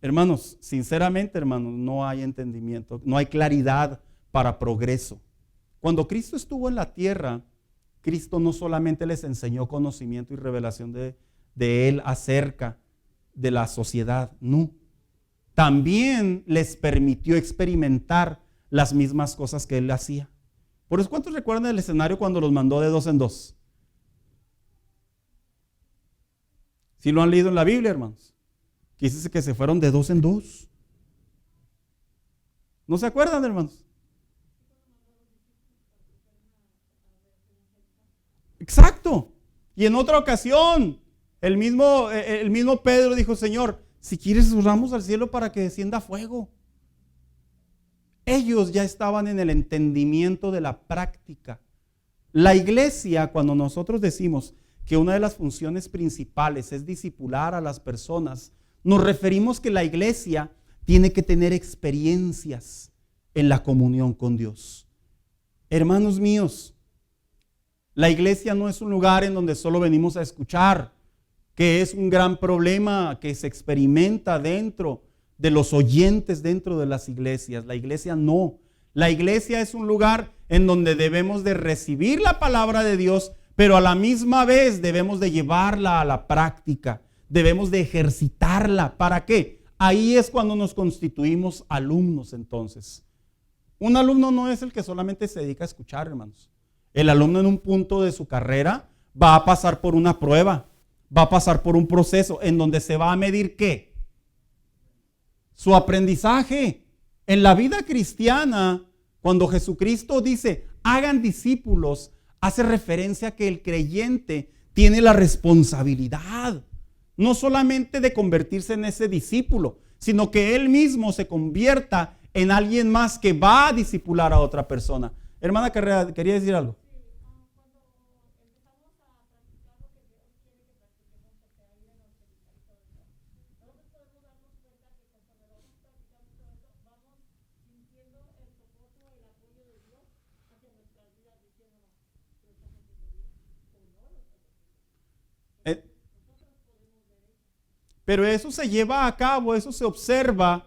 Hermanos, sinceramente, hermanos, no hay entendimiento, no hay claridad para progreso. Cuando Cristo estuvo en la tierra, Cristo no solamente les enseñó conocimiento y revelación de Él acerca de la sociedad, no. También les permitió experimentar las mismas cosas que Él hacía. Por eso, ¿cuántos recuerdan el escenario cuando los mandó de 2 en 2? ¿Sí lo han leído en la Biblia, hermanos? Que dice que se fueron de 2 en 2. ¿No se acuerdan, hermanos? Exacto. Y en otra ocasión, el mismo Pedro dijo, Señor, si quieres subamos al cielo para que descienda fuego. Ellos ya estaban en el entendimiento de la práctica. La iglesia, cuando nosotros decimos que una de las funciones principales es discipular a las personas, nos referimos que la iglesia tiene que tener experiencias en la comunión con Dios. Hermanos míos, la iglesia no es un lugar en donde solo venimos a escuchar, que es un gran problema que se experimenta dentro de los oyentes dentro de las iglesias. La iglesia no. La iglesia es un lugar en donde debemos de recibir la palabra de Dios, pero a la misma vez debemos de llevarla a la práctica. Debemos de ejercitarla. ¿Para qué? Ahí es cuando nos constituimos alumnos entonces. Un alumno no es el que solamente se dedica a escuchar, hermanos. El alumno en un punto de su carrera va a pasar por una prueba, va a pasar por un proceso en donde se va a medir ¿qué? Su aprendizaje. En la vida cristiana, cuando Jesucristo dice, hagan discípulos, hace referencia a que el creyente tiene la responsabilidad, no solamente de convertirse en ese discípulo, sino que él mismo se convierta en alguien más que va a discipular a otra persona. Hermana Carrera, ¿quería decir algo? Pero eso se lleva a cabo, eso se observa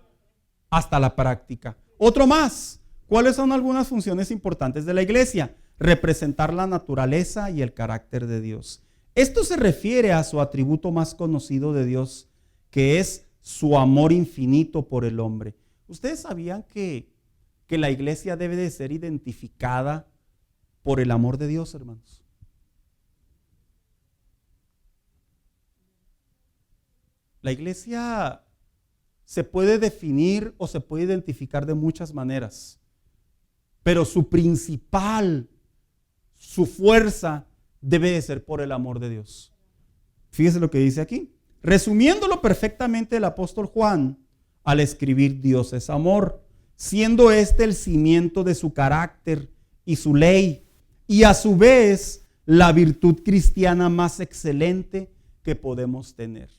hasta la práctica. Otro más. ¿Cuáles son algunas funciones importantes de la iglesia? Representar la naturaleza y el carácter de Dios. Esto se refiere a su atributo más conocido de Dios, que es su amor infinito por el hombre. ¿Ustedes sabían que la iglesia debe de ser identificada por el amor de Dios, hermanos? La iglesia se puede definir o se puede identificar de muchas maneras, pero su principal, su fuerza debe de ser por el amor de Dios. Fíjese lo que dice aquí. Resumiéndolo perfectamente, el apóstol Juan, al escribir Dios es amor, siendo este el cimiento de su carácter y su ley, y a su vez la virtud cristiana más excelente que podemos tener.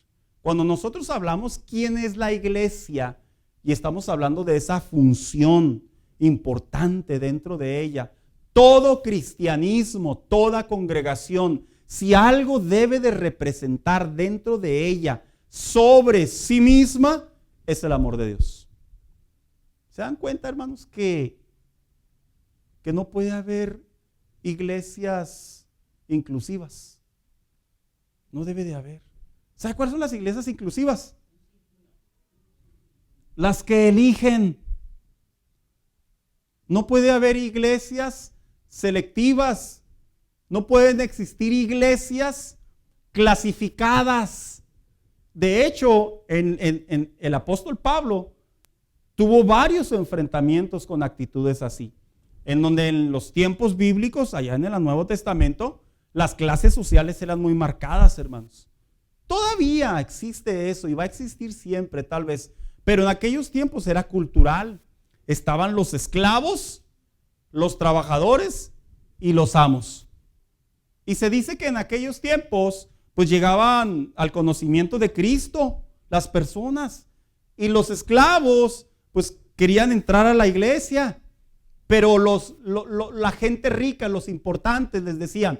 Cuando nosotros hablamos quién es la iglesia y estamos hablando de esa función importante dentro de ella, todo cristianismo, toda congregación, si algo debe de representar dentro de ella sobre sí misma, es el amor de Dios. ¿Se dan cuenta, hermanos, que no puede haber iglesias inclusivas? No debe de haber. ¿Sabe cuáles son las iglesias inclusivas? Las que eligen. No puede haber iglesias selectivas. No pueden existir iglesias clasificadas. De hecho, el apóstol Pablo tuvo varios enfrentamientos con actitudes así, en donde en los tiempos bíblicos, allá en el Nuevo Testamento, las clases sociales eran muy marcadas, hermanos. Todavía existe eso y va a existir siempre, tal vez, pero en aquellos tiempos era cultural. Estaban los esclavos, los trabajadores y los amos. Y se dice que en aquellos tiempos, pues llegaban al conocimiento de Cristo las personas, y los esclavos, pues querían entrar a la iglesia, pero la gente rica, los importantes, les decían: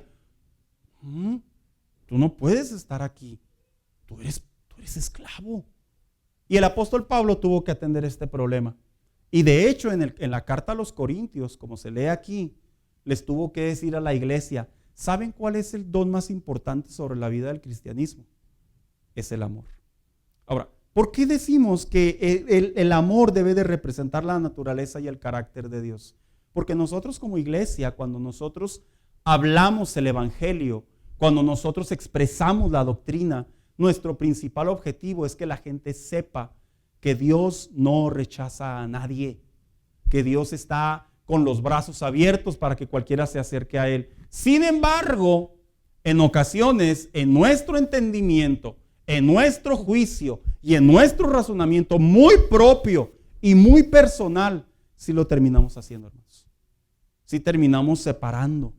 tú no puedes estar aquí, tú eres esclavo. Y el apóstol Pablo tuvo que atender este problema. Y de hecho, en la carta a los Corintios, como se lee aquí, les tuvo que decir a la iglesia: ¿saben cuál es el don más importante sobre la vida del cristianismo? Es el amor. Ahora, ¿por qué decimos que el amor debe de representar la naturaleza y el carácter de Dios? Porque nosotros como iglesia, cuando nosotros hablamos el evangelio, cuando nosotros expresamos la doctrina, nuestro principal objetivo es que la gente sepa que Dios no rechaza a nadie, que Dios está con los brazos abiertos para que cualquiera se acerque a Él. Sin embargo, en ocasiones, en nuestro entendimiento, en nuestro juicio y en nuestro razonamiento muy propio y muy personal, sí lo terminamos haciendo, hermanos. Sí terminamos separando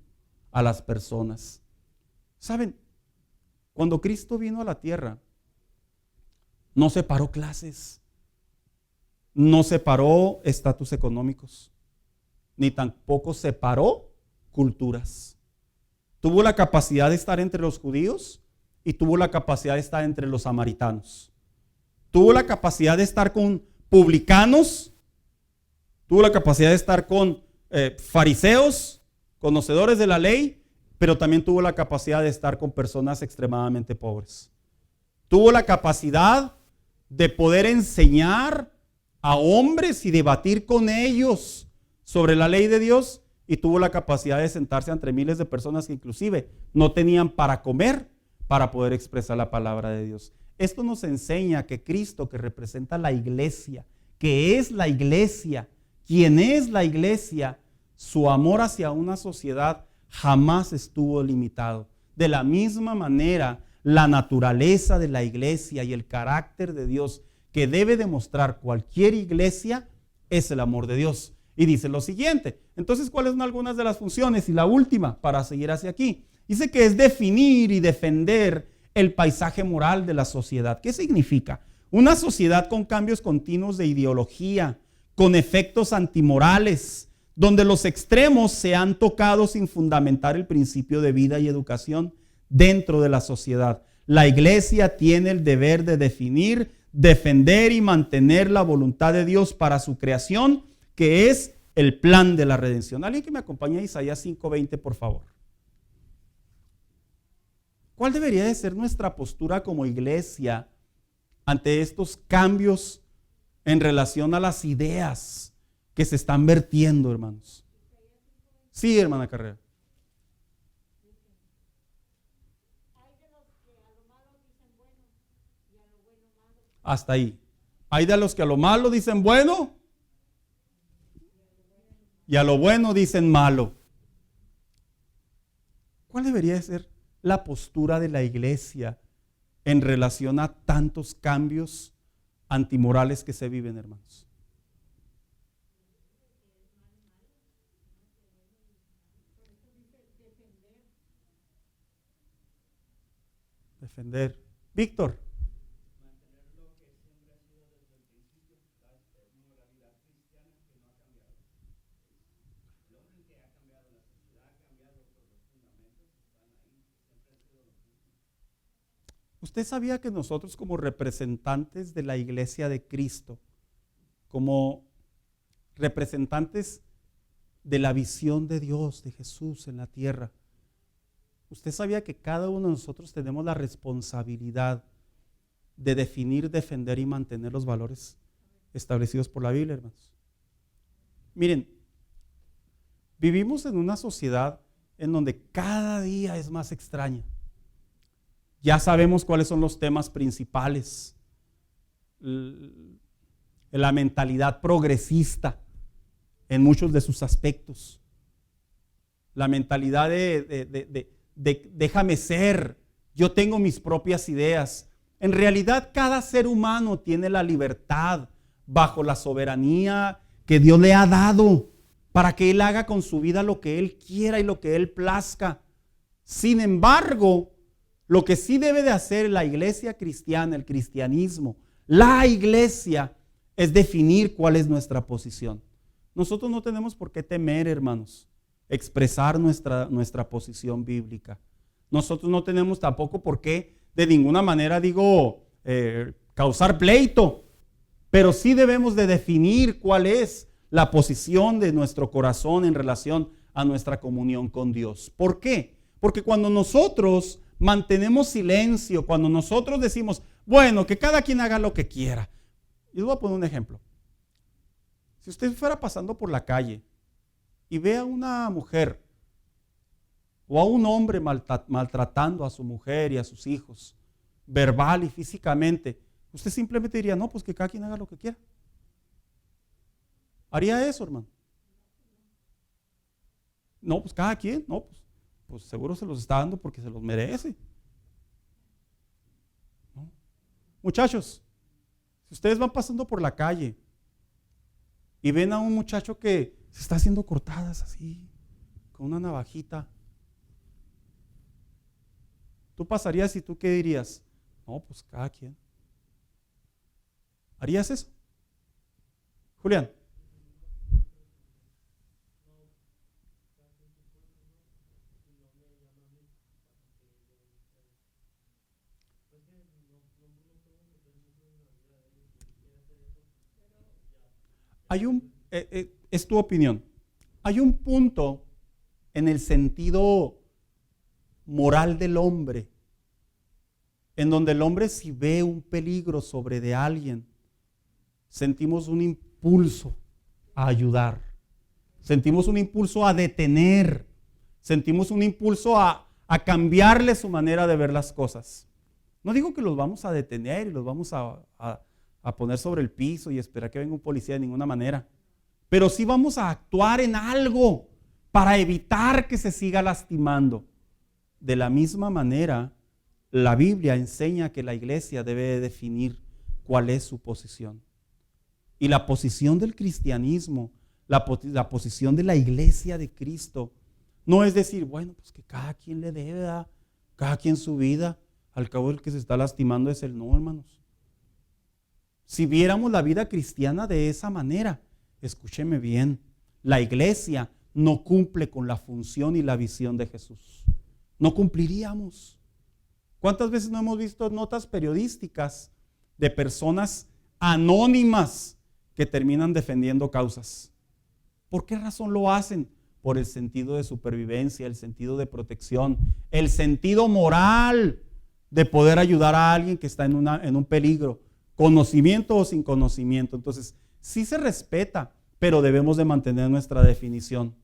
a las personas. ¿Saben? Cuando Cristo vino a la tierra, no separó clases, no separó estatus económicos, ni tampoco separó culturas. Tuvo la capacidad de estar entre los judíos y tuvo la capacidad de estar entre los samaritanos. Tuvo la capacidad de estar con publicanos, tuvo la capacidad de estar con fariseos, conocedores de la ley, pero también tuvo la capacidad de estar con personas extremadamente pobres. Tuvo la capacidad de poder enseñar a hombres y debatir con ellos sobre la ley de Dios, y tuvo la capacidad de sentarse entre miles de personas que inclusive no tenían para comer para poder expresar la palabra de Dios. Esto nos enseña que Cristo, que representa la iglesia, que es la iglesia, quien es la iglesia, su amor hacia una sociedad jamás estuvo limitado. De la misma manera, la naturaleza de la iglesia y el carácter de Dios que debe demostrar cualquier iglesia es el amor de Dios. Y dice lo siguiente. Entonces, ¿cuáles son algunas de las funciones? Y la última, para seguir hacia aquí. Dice que es definir y defender el paisaje moral de la sociedad. ¿Qué significa? Una sociedad con cambios continuos de ideología, con efectos antimorales, donde los extremos se han tocado sin fundamentar el principio de vida y educación dentro de la sociedad. La iglesia tiene el deber de definir, defender y mantener la voluntad de Dios para su creación, que es el plan de la redención. Alguien que me acompañe a Isaías 5:20, por favor. ¿Cuál debería de ser nuestra postura como iglesia ante estos cambios en relación a las ideas que se están vertiendo, hermanos? Sí, hermana Carrera. Hasta ahí. Hay de los que a lo malo dicen bueno y a lo bueno dicen malo. ¿Cuál debería de ser la postura de la iglesia en relación a tantos cambios antimorales que se viven, hermanos? Defender. Víctor. ¿Usted sabía que nosotros como representantes de la iglesia de Cristo, como representantes de la visión de Dios, de Jesús en la tierra. ¿Usted sabía que cada uno de nosotros tenemos la responsabilidad de definir, defender y mantener los valores establecidos por la Biblia, hermanos? Miren, vivimos en una sociedad en donde cada día es más extraña. Ya sabemos cuáles son los temas principales. La mentalidad progresista en muchos de sus aspectos. La mentalidad de déjame ser, yo tengo mis propias ideas. En realidad, cada ser humano tiene la libertad bajo la soberanía que Dios le ha dado para que él haga con su vida lo que él quiera y lo que él plazca. Sin embargo, lo que sí debe de hacer la iglesia cristiana, el cristianismo, la iglesia, es definir cuál es nuestra posición. Nosotros no tenemos por qué temer, hermanos, expresar nuestra posición bíblica. Nosotros no tenemos tampoco por qué, de ninguna manera, causar pleito, pero sí debemos de definir cuál es la posición de nuestro corazón en relación a nuestra comunión con Dios. ¿Por qué? Porque cuando nosotros mantenemos silencio, cuando nosotros decimos, bueno, que cada quien haga lo que quiera. Yo les voy a poner un ejemplo. Si usted fuera pasando por la calle y ve a una mujer o a un hombre maltratando a su mujer y a sus hijos, verbal y físicamente, usted simplemente diría, no, pues que cada quien haga lo que quiera. ¿Haría eso, hermano? No, pues cada quien, no, pues seguro se los está dando porque se los merece. ¿No? Muchachos, si ustedes van pasando por la calle y ven a un muchacho que se está haciendo cortadas así, con una navajita, ¿tú pasarías y tú qué dirías? No, pues cada quien. ¿Harías eso? Julián. Es tu opinión. Hay un punto en el sentido moral del hombre, en donde el hombre, si ve un peligro sobre de alguien, sentimos un impulso a ayudar, sentimos un impulso a detener, sentimos un impulso a cambiarle su manera de ver las cosas. No digo que los vamos a detener y los vamos a poner sobre el piso y esperar que venga un policía de ninguna manera, pero sí vamos a actuar en algo para evitar que se siga lastimando. De la misma manera, la Biblia enseña que la iglesia debe definir cuál es su posición. Y la posición del cristianismo, la posición de la iglesia de Cristo, no es decir, bueno, pues que cada quien le debe, cada quien su vida, al cabo el que se está lastimando es el no, hermanos. Si viéramos la vida cristiana de esa manera, escúcheme bien, la iglesia no cumple con la función y la visión de Jesús. No cumpliríamos. ¿Cuántas veces no hemos visto notas periodísticas de personas anónimas que terminan defendiendo causas? ¿Por qué razón lo hacen? Por el sentido de supervivencia, el sentido de protección, el sentido moral de poder ayudar a alguien que está en un peligro, conocimiento o sin conocimiento. Entonces, sí se respeta, pero debemos de mantener nuestra definición.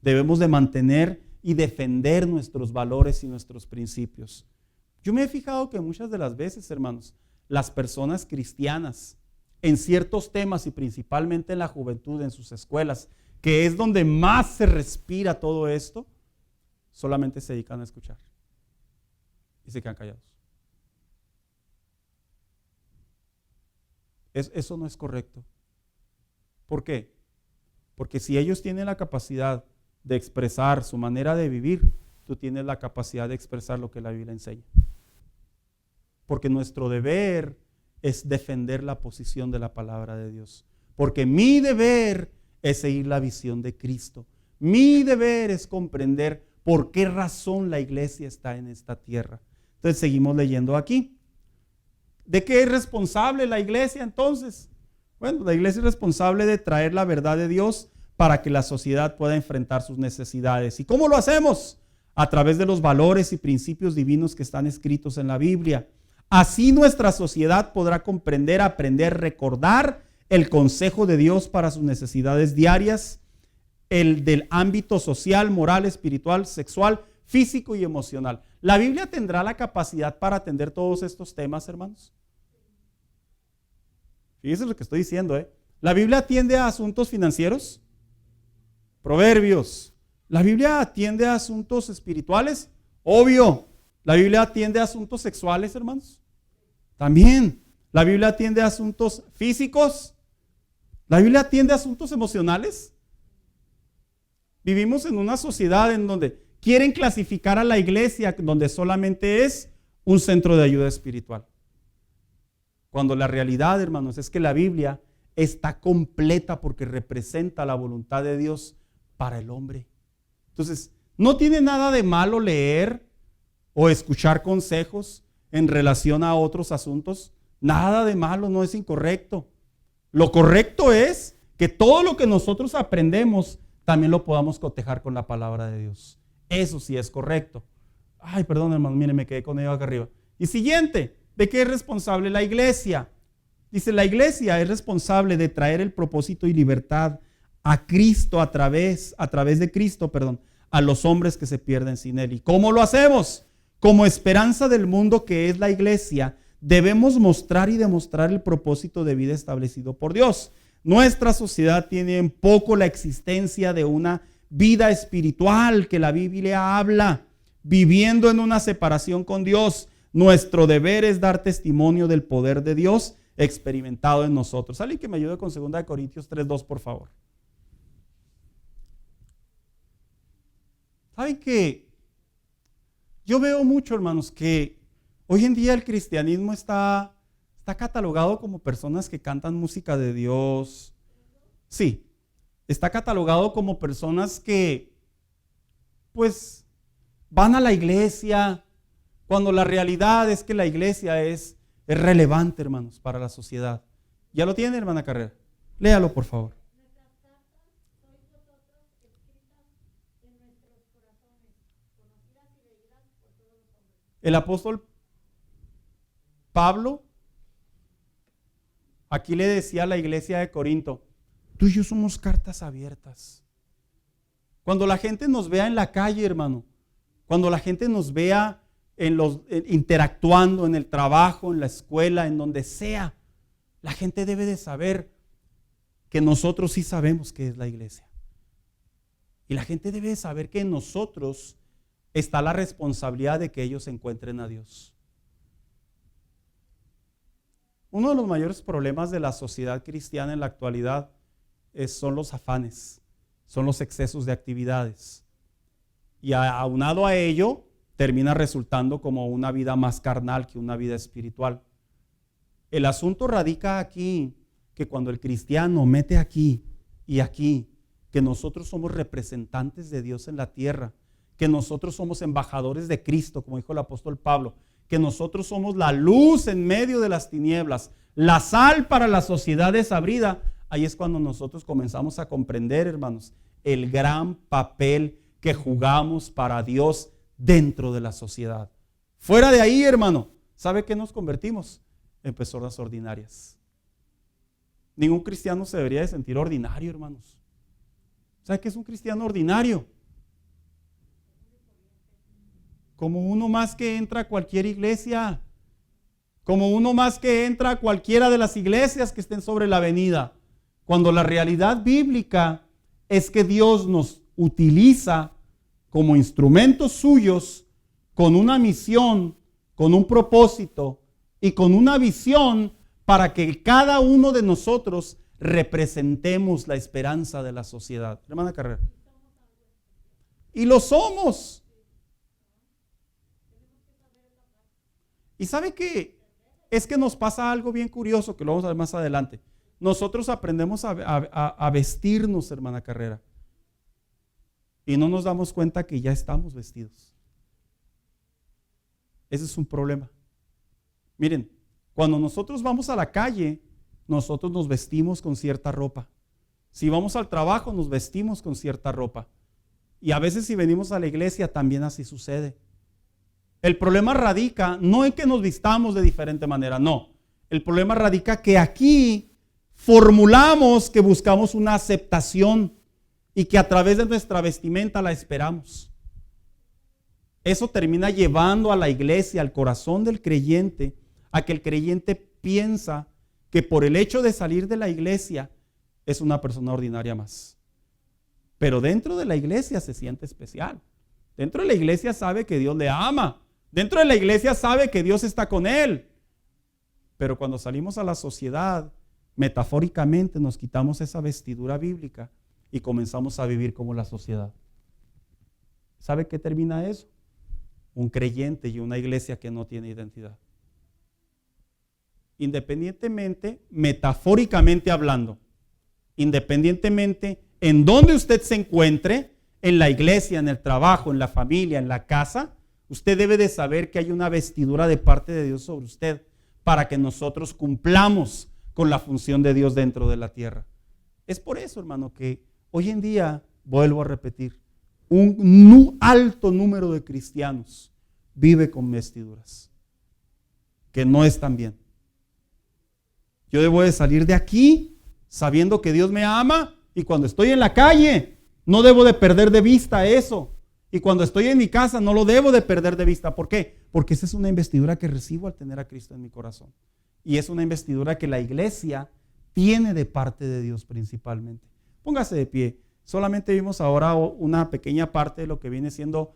Debemos de mantener y defender nuestros valores y nuestros principios. Yo me he fijado que muchas de las veces, hermanos, las personas cristianas en ciertos temas y principalmente en la juventud, en sus escuelas, que es donde más se respira todo esto, solamente se dedican a escuchar y se quedan callados. Eso no es correcto. ¿Por qué? Porque si ellos tienen la capacidad de expresar su manera de vivir, tú tienes la capacidad de expresar lo que la Biblia enseña. Porque nuestro deber es defender la posición de la palabra de Dios. Porque mi deber es seguir la visión de Cristo. Mi deber es comprender por qué razón la iglesia está en esta tierra. Entonces seguimos leyendo aquí. ¿De qué es responsable la iglesia entonces? Bueno, la iglesia es responsable de traer la verdad de Dios para que la sociedad pueda enfrentar sus necesidades. ¿Y cómo lo hacemos? A través de los valores y principios divinos que están escritos en la Biblia. Así nuestra sociedad podrá comprender, aprender, recordar el consejo de Dios para sus necesidades diarias, el del ámbito social, moral, espiritual, sexual, físico y emocional. ¿La Biblia tendrá la capacidad para atender todos estos temas, hermanos? Fíjense lo que estoy diciendo, ¿eh? ¿La Biblia atiende a asuntos financieros? Proverbios. ¿La Biblia atiende a asuntos espirituales? Obvio. ¿La Biblia atiende a asuntos sexuales, hermanos? También. ¿La Biblia atiende a asuntos físicos? ¿La Biblia atiende a asuntos emocionales? Vivimos en una sociedad en donde quieren clasificar a la iglesia, donde solamente es un centro de ayuda espiritual. Cuando la realidad, hermanos, es que la Biblia está completa porque representa la voluntad de Dios para el hombre. Entonces, no tiene nada de malo leer o escuchar consejos en relación a otros asuntos. Nada de malo, no es incorrecto. Lo correcto es que todo lo que nosotros aprendemos también lo podamos cotejar con la palabra de Dios. Eso sí es correcto. Ay, perdón, hermano, miren, me quedé con ello acá arriba. Y siguiente, ¿de qué es responsable la iglesia? Dice, la iglesia es responsable de traer el propósito y libertad a Cristo a través de Cristo, a los hombres que se pierden sin Él. ¿Y cómo lo hacemos? Como esperanza del mundo que es la iglesia, debemos mostrar y demostrar el propósito de vida establecido por Dios. Nuestra sociedad tiene en poco la existencia de una vida espiritual que la Biblia habla, viviendo en una separación con Dios. Nuestro deber es dar testimonio del poder de Dios experimentado en nosotros. Alguien que me ayude con 2 Corintios 3:2, por favor. ¿Saben qué? Yo veo mucho, hermanos, que hoy en día el cristianismo está catalogado como personas que cantan música de Dios. Sí, está catalogado como personas que, pues, van a la iglesia, cuando la realidad es que la iglesia es relevante, hermanos, para la sociedad. ¿Ya lo tiene, hermana Carrera? Léalo, por favor. El apóstol Pablo aquí le decía a la iglesia de Corinto, tú y yo somos cartas abiertas. Cuando la gente nos vea en la calle, hermano, cuando la gente nos vea interactuando en el trabajo, en la escuela, en donde sea, la gente debe de saber que nosotros sí sabemos qué es la iglesia. Y la gente debe de saber que en nosotros está la responsabilidad de que ellos encuentren a Dios. Uno de los mayores problemas de la sociedad cristiana en la actualidad son los afanes, son los excesos de actividades. Y aunado a ello, termina resultando como una vida más carnal que una vida espiritual. El asunto radica aquí, que cuando el cristiano mete aquí y aquí, que nosotros somos representantes de Dios en la tierra, que nosotros somos embajadores de Cristo, como dijo el apóstol Pablo, que nosotros somos la luz en medio de las tinieblas, la sal para la sociedad desabrida. Ahí es cuando nosotros comenzamos a comprender, hermanos, el gran papel que jugamos para Dios dentro de la sociedad. Fuera de ahí, hermano, ¿sabe qué nos convertimos? En personas ordinarias. Ningún cristiano se debería de sentir ordinario, hermanos. ¿Sabe qué es un cristiano ordinario? Como uno más que entra a cualquier iglesia, como uno más que entra a cualquiera de las iglesias que estén sobre la avenida, cuando la realidad bíblica es que Dios nos utiliza como instrumentos suyos con una misión, con un propósito y con una visión para que cada uno de nosotros representemos la esperanza de la sociedad. Hermana Carrera. Y lo somos. ¿Y sabe qué? Es que nos pasa algo bien curioso que lo vamos a ver más adelante. Nosotros aprendemos a vestirnos, hermana Carrera, y no nos damos cuenta que ya estamos vestidos. Ese es un problema. Miren, cuando nosotros vamos a la calle, nosotros nos vestimos con cierta ropa. Si vamos al trabajo, nos vestimos con cierta ropa. Y a veces si venimos a la iglesia, también así sucede. El problema radica no en que nos vistamos de diferente manera, no. El problema radica que aquí formulamos que buscamos una aceptación y que a través de nuestra vestimenta la esperamos. Eso termina llevando a la iglesia, al corazón del creyente, a que el creyente piensa que por el hecho de salir de la iglesia es una persona ordinaria más. Pero dentro de la iglesia se siente especial. Dentro de la iglesia sabe que Dios le ama. Dentro de la iglesia sabe que Dios está con él. Pero cuando salimos a la sociedad, metafóricamente nos quitamos esa vestidura bíblica y comenzamos a vivir como la sociedad. ¿Sabe qué termina eso? Un creyente y una iglesia que no tiene identidad. Independientemente, metafóricamente hablando, independientemente en donde usted se encuentre, en la iglesia, en el trabajo, en la familia, en la casa, usted debe de saber que hay una vestidura de parte de Dios sobre usted para que nosotros cumplamos con la función de Dios dentro de la tierra. Es por eso, hermano, que hoy en día, vuelvo a repetir, un alto número de cristianos vive con vestiduras que no están bien. Yo debo de salir de aquí sabiendo que Dios me ama, y cuando estoy en la calle no debo de perder de vista eso, y cuando estoy en mi casa no lo debo de perder de vista. ¿Por qué? Porque esa es una investidura que recibo al tener a Cristo en mi corazón, y es una investidura que la iglesia tiene de parte de Dios principalmente. Póngase de pie. Solamente vimos ahora una pequeña parte de lo que viene siendo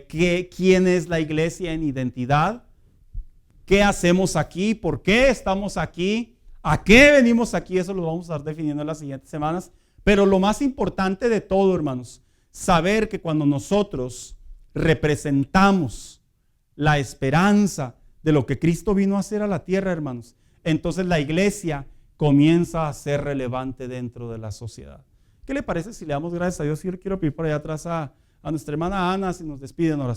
quién es la iglesia en identidad, qué hacemos aquí, por qué estamos aquí, a qué venimos aquí. Eso lo vamos a estar definiendo en las siguientes semanas. Pero lo más importante de todo, hermanos, saber que cuando nosotros representamos la esperanza de lo que Cristo vino a hacer a la tierra, hermanos, entonces la iglesia comienza a ser relevante dentro de la sociedad. ¿Qué le parece si le damos gracias a Dios? Yo le quiero pedir por allá atrás a nuestra hermana Ana si nos despide en oración.